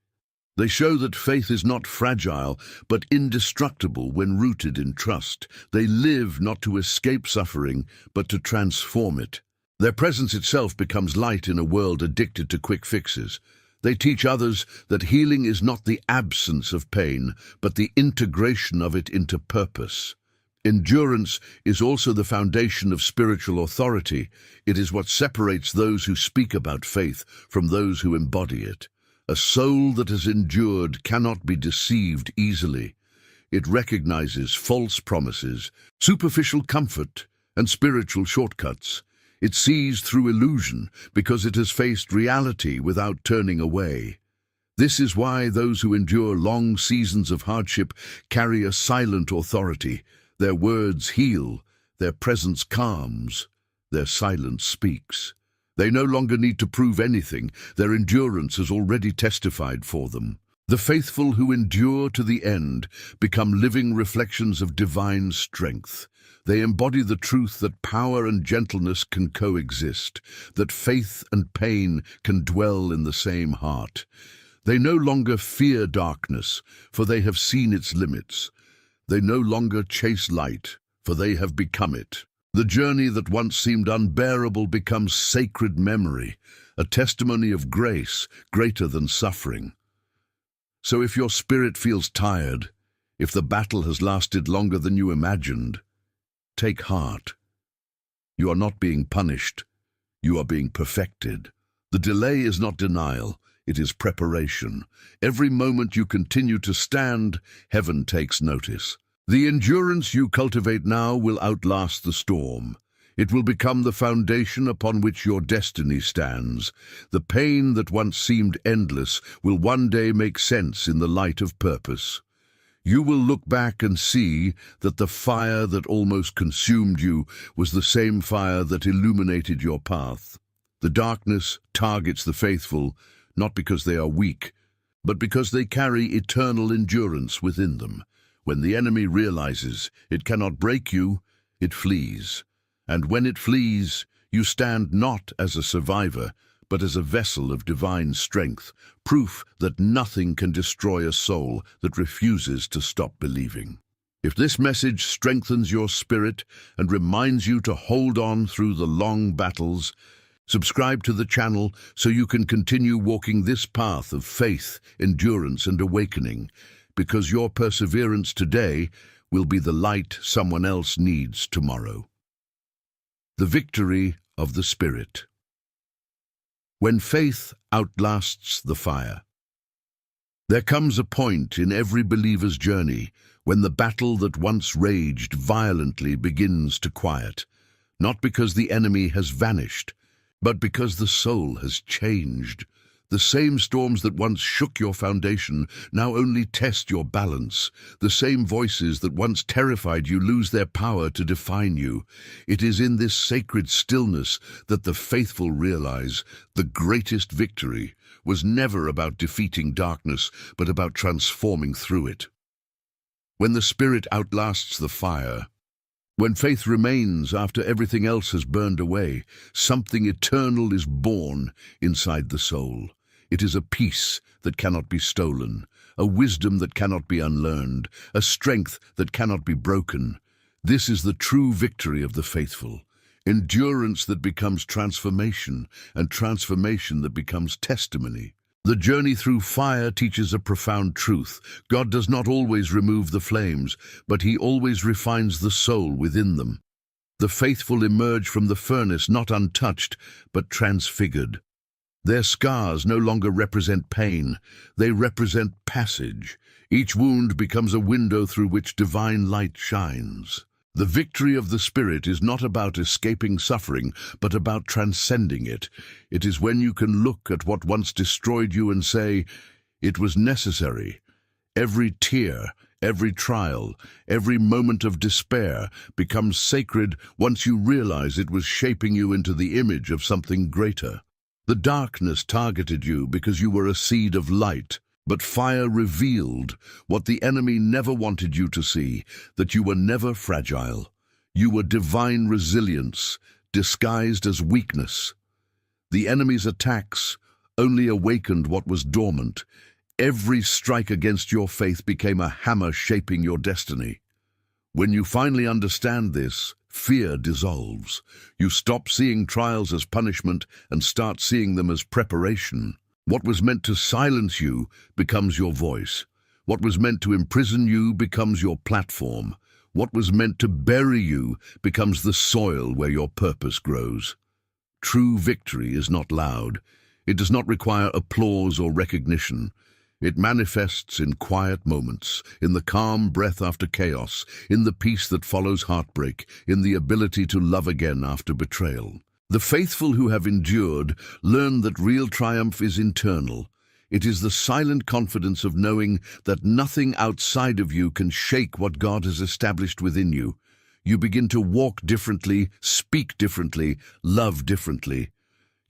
They show that faith is not fragile, but indestructible when rooted in trust. They live not to escape suffering, but to transform it. Their presence itself becomes light in a world addicted to quick fixes. They teach others that healing is not the absence of pain, but the integration of it into purpose. Endurance is also the foundation of spiritual authority. It is what separates those who speak about faith from those who embody it. A soul that has endured cannot be deceived easily. It recognizes false promises, superficial comfort, and spiritual shortcuts. It sees through illusion because it has faced reality without turning away. This is why those who endure long seasons of hardship carry a silent authority. Their words heal, their presence calms, their silence speaks. They no longer need to prove anything. Their endurance has already testified for them. The faithful who endure to the end become living reflections of divine strength. They embody the truth that power and gentleness can coexist, that faith and pain can dwell in the same heart. They no longer fear darkness, for they have seen its limits. They no longer chase light, for they have become it. The journey that once seemed unbearable becomes sacred memory, a testimony of grace greater than suffering. So if your spirit feels tired, if the battle has lasted longer than you imagined, take heart. You are not being punished, you are being perfected. The delay is not denial, it is preparation. Every moment you continue to stand, heaven takes notice. The endurance you cultivate now will outlast the storm. It will become the foundation upon which your destiny stands. The pain that once seemed endless will one day make sense in the light of purpose. You will look back and see that the fire that almost consumed you was the same fire that illuminated your path. The darkness targets the faithful, not because they are weak, but because they carry eternal endurance within them. When the enemy realizes it cannot break you, it flees. And when it flees, you stand not as a survivor, but as a vessel of divine strength, proof that nothing can destroy a soul that refuses to stop believing. If this message strengthens your spirit and reminds you to hold on through the long battles, subscribe to the channel so you can continue walking this path of faith, endurance, and awakening, because your perseverance today will be the light someone else needs tomorrow. The victory of the Spirit. When faith outlasts the fire. There comes a point in every believer's journey when the battle that once raged violently begins to quiet, not because the enemy has vanished, but because the soul has changed. The same storms that once shook your foundation now only test your balance. The same voices that once terrified you lose their power to define you. It is in this sacred stillness that the faithful realize the greatest victory was never about defeating darkness, but about transforming through it. When the Spirit outlasts the fire, when faith remains after everything else has burned away, something eternal is born inside the soul. It is a peace that cannot be stolen, a wisdom that cannot be unlearned, a strength that cannot be broken. This is the true victory of the faithful. Endurance that becomes transformation, and transformation that becomes testimony. The journey through fire teaches a profound truth. God does not always remove the flames, but He always refines the soul within them. The faithful emerge from the furnace not untouched, but transfigured. Their scars no longer represent pain, they represent passage. Each wound becomes a window through which divine light shines. The victory of the Spirit is not about escaping suffering, but about transcending it. It is when you can look at what once destroyed you and say, "It was necessary." Every tear, every trial, every moment of despair becomes sacred once you realize it was shaping you into the image of something greater. The darkness targeted you because you were a seed of light, but fire revealed what the enemy never wanted you to see, that you were never fragile. You were divine resilience, disguised as weakness. The enemy's attacks only awakened what was dormant. Every strike against your faith became a hammer shaping your destiny. When you finally understand this, fear dissolves. You stop seeing trials as punishment and start seeing them as preparation. What was meant to silence you becomes your voice. What was meant to imprison you becomes your platform. What was meant to bury you becomes the soil where your purpose grows. True victory is not loud. It does not require applause or recognition. It manifests in quiet moments, in the calm breath after chaos, in the peace that follows heartbreak, in the ability to love again after betrayal. The faithful who have endured learn that real triumph is internal. It is the silent confidence of knowing that nothing outside of you can shake what God has established within you. You begin to walk differently, speak differently, love differently.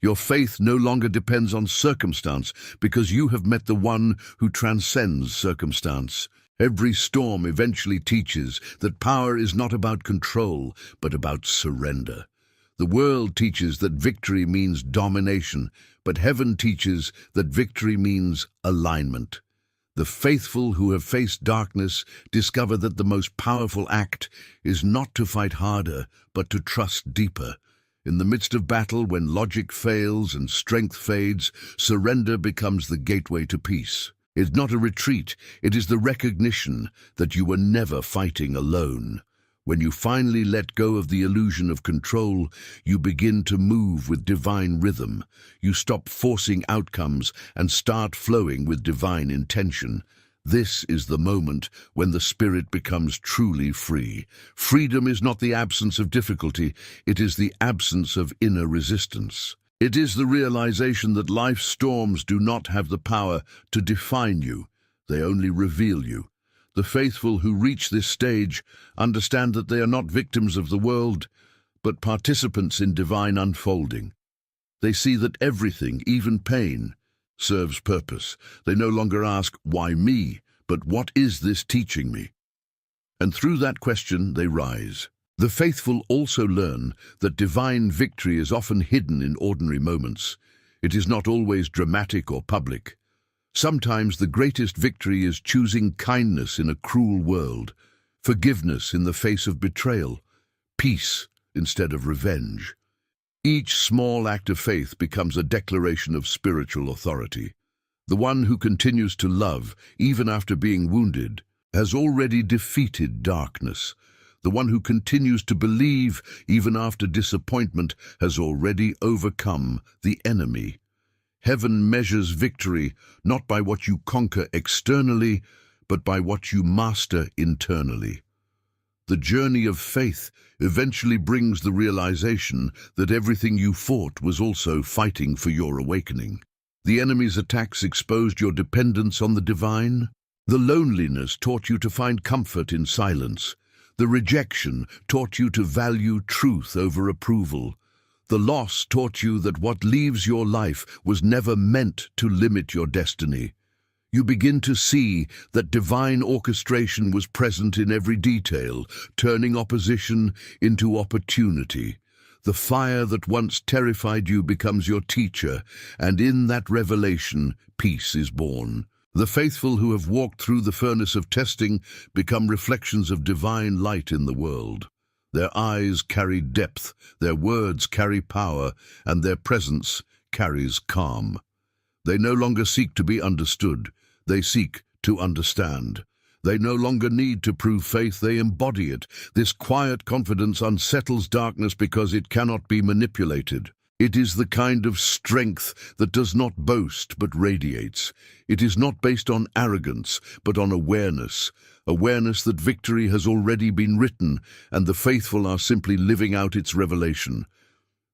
Your faith no longer depends on circumstance because you have met the one who transcends circumstance. Every storm eventually teaches that power is not about control, but about surrender. The world teaches that victory means domination, but heaven teaches that victory means alignment. The faithful who have faced darkness discover that the most powerful act is not to fight harder, but to trust deeper. In the midst of battle, when logic fails and strength fades, surrender becomes the gateway to peace. It's not a retreat, it is the recognition that you were never fighting alone. When you finally let go of the illusion of control, you begin to move with divine rhythm. You stop forcing outcomes and start flowing with divine intention. This is the moment when the spirit becomes truly free. Freedom is not the absence of difficulty, it is the absence of inner resistance. It is the realization that life's storms do not have the power to define you, they only reveal you. The faithful who reach this stage understand that they are not victims of the world, but participants in divine unfolding. They see that everything, even pain, serves purpose. They no longer ask, "Why me?" but "What is this teaching me?" And through that question, they rise. The faithful also learn that divine victory is often hidden in ordinary moments. It is not always dramatic or public. Sometimes the greatest victory is choosing kindness in a cruel world, forgiveness in the face of betrayal, peace instead of revenge. Each small act of faith becomes a declaration of spiritual authority. The one who continues to love, even after being wounded, has already defeated darkness. The one who continues to believe, even after disappointment, has already overcome the enemy. Heaven measures victory not by what you conquer externally, but by what you master internally. The journey of faith eventually brings the realization that everything you fought was also fighting for your awakening. The enemy's attacks exposed your dependence on the divine. The loneliness taught you to find comfort in silence. The rejection taught you to value truth over approval. The loss taught you that what leaves your life was never meant to limit your destiny. You begin to see that divine orchestration was present in every detail, turning opposition into opportunity. The fire that once terrified you becomes your teacher, and in that revelation, peace is born. The faithful who have walked through the furnace of testing become reflections of divine light in the world. Their eyes carry depth, their words carry power, and their presence carries calm. They no longer seek to be understood, they seek to understand. They no longer need to prove faith, they embody it. This quiet confidence unsettles darkness because it cannot be manipulated. It is the kind of strength that does not boast but radiates. It is not based on arrogance but on awareness. Awareness that victory has already been written and the faithful are simply living out its revelation.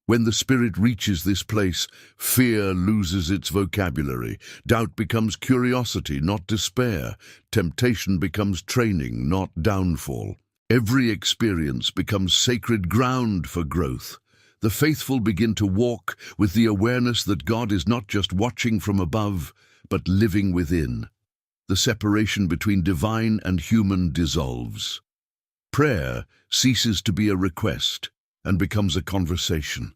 When the spirit reaches this place, fear loses its vocabulary. Doubt becomes curiosity, not despair. Temptation becomes training, not downfall. Every experience becomes sacred ground for growth. The faithful begin to walk with the awareness that God is not just watching from above, but living within. The separation between divine and human dissolves. Prayer ceases to be a request and becomes a conversation.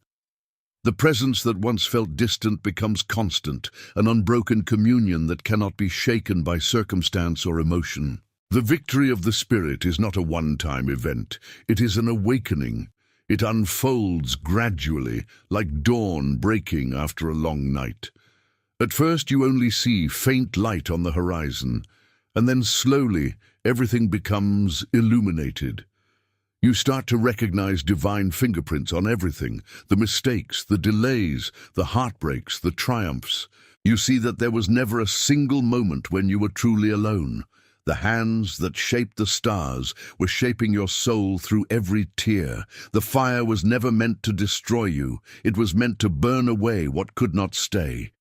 The presence that once felt distant becomes constant, an unbroken communion that cannot be shaken by circumstance or emotion. The victory of the Spirit is not a one-time event. It is an awakening. It unfolds gradually, like dawn breaking after a long night. At first you only see faint light on the horizon, and then slowly everything becomes illuminated. You start to recognize divine fingerprints on everything, the mistakes, the delays, the heartbreaks, the triumphs. You see that there was never a single moment when you were truly alone. The hands that shaped the stars were shaping your soul through every tear. The fire was never meant to destroy you. It was meant to burn away what could not stay.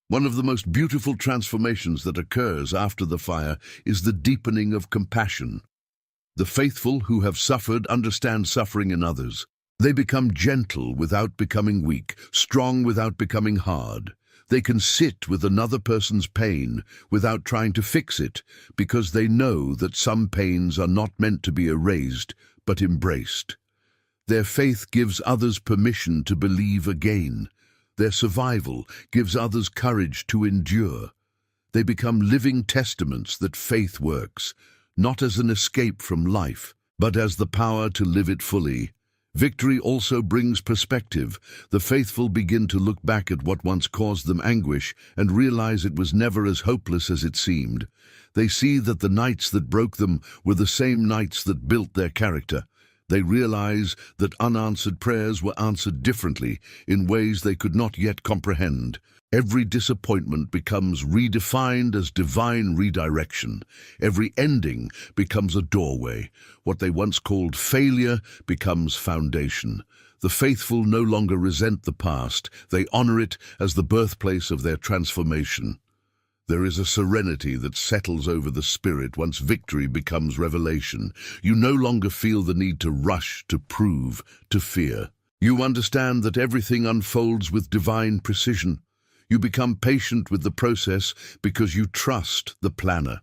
One of the most beautiful transformations that occurs after the fire is the deepening of compassion. The faithful who have suffered understand suffering in others. They become gentle without becoming weak, strong without becoming hard. They can sit with another person's pain without trying to fix it, because they know that some pains are not meant to be erased, but embraced. Their faith gives others permission to believe again. Their survival gives others courage to endure. They become living testaments that faith works, not as an escape from life, but as the power to live it fully. Victory also brings perspective. The faithful begin to look back at what once caused them anguish and realize it was never as hopeless as it seemed. They see that the nights that broke them were the same nights that built their character. They realize that unanswered prayers were answered differently, in ways they could not yet comprehend. Every disappointment becomes redefined as divine redirection. Every ending becomes a doorway. What they once called failure becomes foundation. The faithful no longer resent the past. They honor it as the birthplace of their transformation. There is a serenity that settles over the spirit once victory becomes revelation. You no longer feel the need to rush, to prove, to fear. You understand that everything unfolds with divine precision. You become patient with the process because you trust the planner.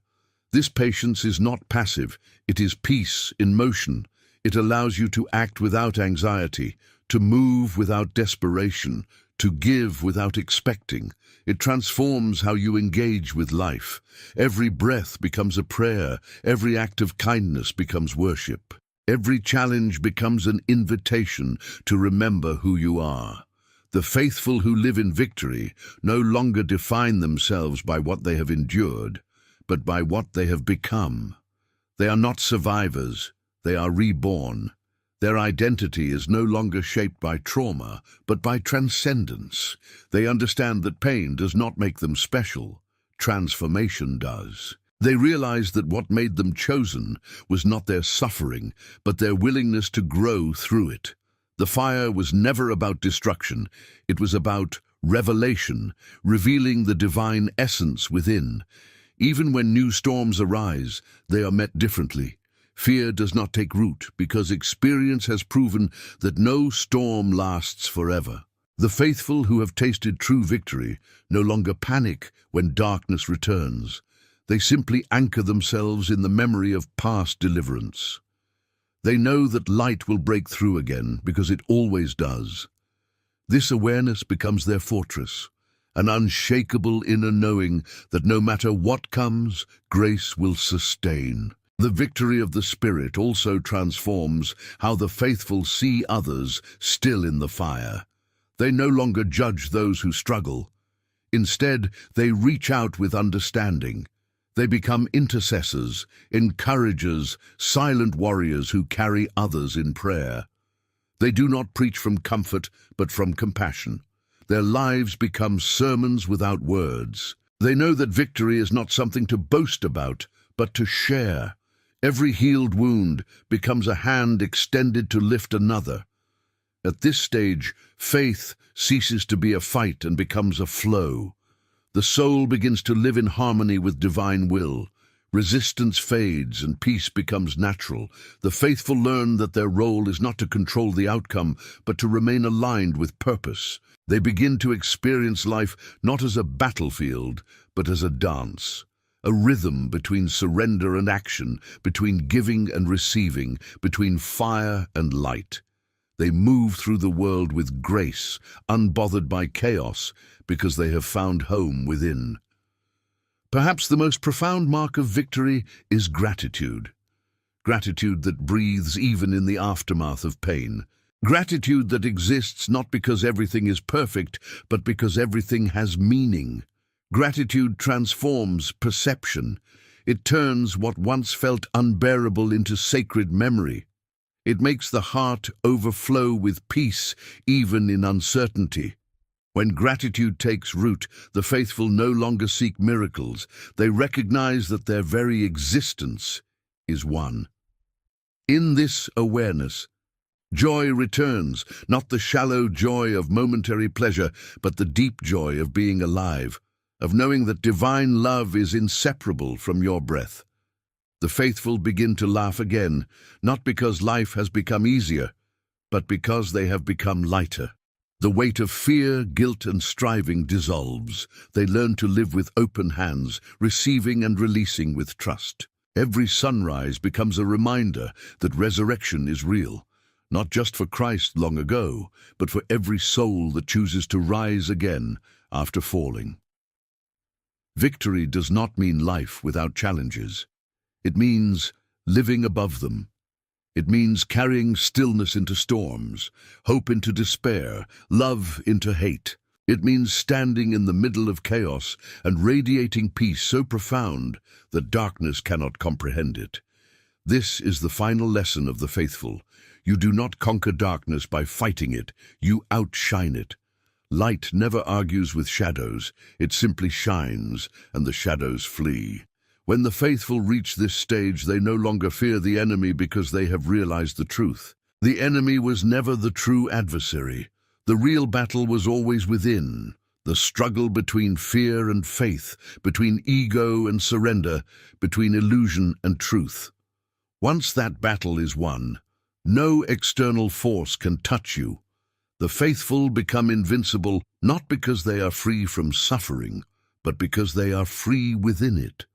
This patience is not passive, it is peace in motion. It allows you to act without anxiety, to move without desperation, to give without expecting. It transforms how you engage with life. Every breath becomes a prayer. Every act of kindness becomes worship. Every challenge becomes an invitation to remember who you are. The faithful who live in victory no longer define themselves by what they have endured, but by what they have become. They are not survivors, they are reborn. Their identity is no longer shaped by trauma, but by transcendence. They understand that pain does not make them special, transformation does. They realize that what made them chosen was not their suffering, but their willingness to grow through it. The fire was never about destruction, it was about revelation, revealing the divine essence within. Even when new storms arise, they are met differently. Fear does not take root because experience has proven that no storm lasts forever. The faithful who have tasted true victory no longer panic when darkness returns. They simply anchor themselves in the memory of past deliverance. They know that light will break through again because it always does. This awareness becomes their fortress, an unshakable inner knowing that no matter what comes, grace will sustain. The victory of the Spirit also transforms how the faithful see others still in the fire. They no longer judge those who struggle. Instead, they reach out with understanding. They become intercessors, encouragers, silent warriors who carry others in prayer. They do not preach from comfort, but from compassion. Their lives become sermons without words. They know that victory is not something to boast about, but to share. Every healed wound becomes a hand extended to lift another. At this stage, faith ceases to be a fight and becomes a flow. The soul begins to live in harmony with divine will. Resistance fades and peace becomes natural. The faithful learn that their role is not to control the outcome, but to remain aligned with purpose. They begin to experience life not as a battlefield, but as a dance. A rhythm between surrender and action, between giving and receiving, between fire and light. They move through the world with grace, unbothered by chaos, because they have found home within. Perhaps the most profound mark of victory is gratitude. Gratitude that breathes even in the aftermath of pain. Gratitude that exists not because everything is perfect, but because everything has meaning. Gratitude transforms perception. It turns what once felt unbearable into sacred memory. It makes the heart overflow with peace, even in uncertainty. When gratitude takes root, the faithful no longer seek miracles. They recognize that their very existence is one. In this awareness, joy returns, not the shallow joy of momentary pleasure, but the deep joy of being alive, of knowing that divine love is inseparable from your breath. The faithful begin to laugh again, not because life has become easier, but because they have become lighter. The weight of fear, guilt, and striving dissolves. They learn to live with open hands, receiving and releasing with trust. Every sunrise becomes a reminder that resurrection is real, not just for Christ long ago, but for every soul that chooses to rise again after falling. Victory does not mean life without challenges. It means living above them. It means carrying stillness into storms, hope into despair, love into hate. It means standing in the middle of chaos and radiating peace so profound that darkness cannot comprehend it. This is the final lesson of the faithful. You do not conquer darkness by fighting it, you outshine it. Light never argues with shadows, it simply shines, and the shadows flee. When the faithful reach this stage, they no longer fear the enemy because they have realized the truth. The enemy was never the true adversary. The real battle was always within, the struggle between fear and faith, between ego and surrender, between illusion and truth. Once that battle is won, no external force can touch you. The faithful become invincible not because they are free from suffering, but because they are free within it.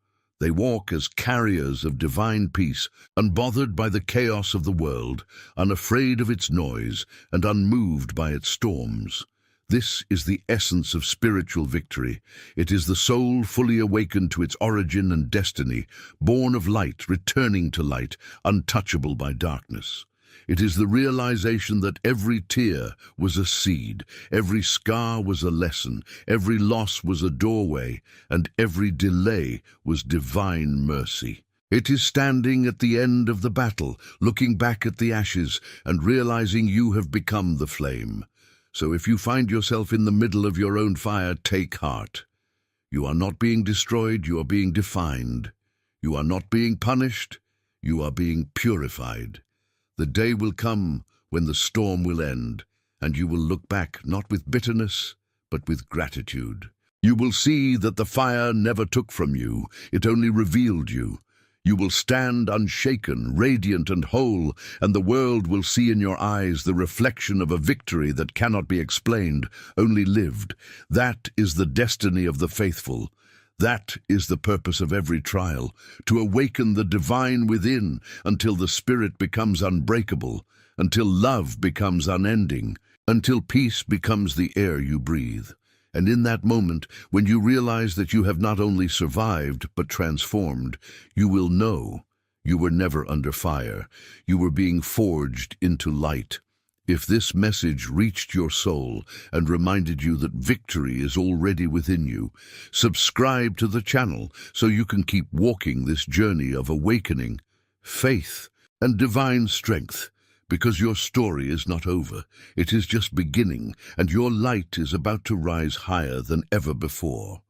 They walk as carriers of divine peace, unbothered by the chaos of the world, unafraid of its noise, and unmoved by its storms. This is the essence of spiritual victory. It is the soul fully awakened to its origin and destiny, born of light, returning to light, untouchable by darkness. It is the realization that every tear was a seed, every scar was a lesson, every loss was a doorway, and every delay was divine mercy. It is standing at the end of the battle, looking back at the ashes, and realizing you have become the flame. So if you find yourself in the middle of your own fire, take heart. You are not being destroyed, you are being defined. You are not being punished, you are being purified. The day will come when the storm will end, and you will look back not with bitterness, but with gratitude. You will see that the fire never took from you, it only revealed you. You will stand unshaken, radiant and whole, and the world will see in your eyes the reflection of a victory that cannot be explained, only lived. That is the destiny of the faithful. That is the purpose of every trial, to awaken the divine within until the spirit becomes unbreakable, until love becomes unending, until peace becomes the air you breathe. And in that moment, when you realize that you have not only survived but transformed, you will know you were never under fire. You were being forged into light. If this message reached your soul and reminded you that victory is already within you, subscribe to the channel so you can keep walking this journey of awakening, faith, and divine strength, because your story is not over. It is just beginning, and your light is about to rise higher than ever before.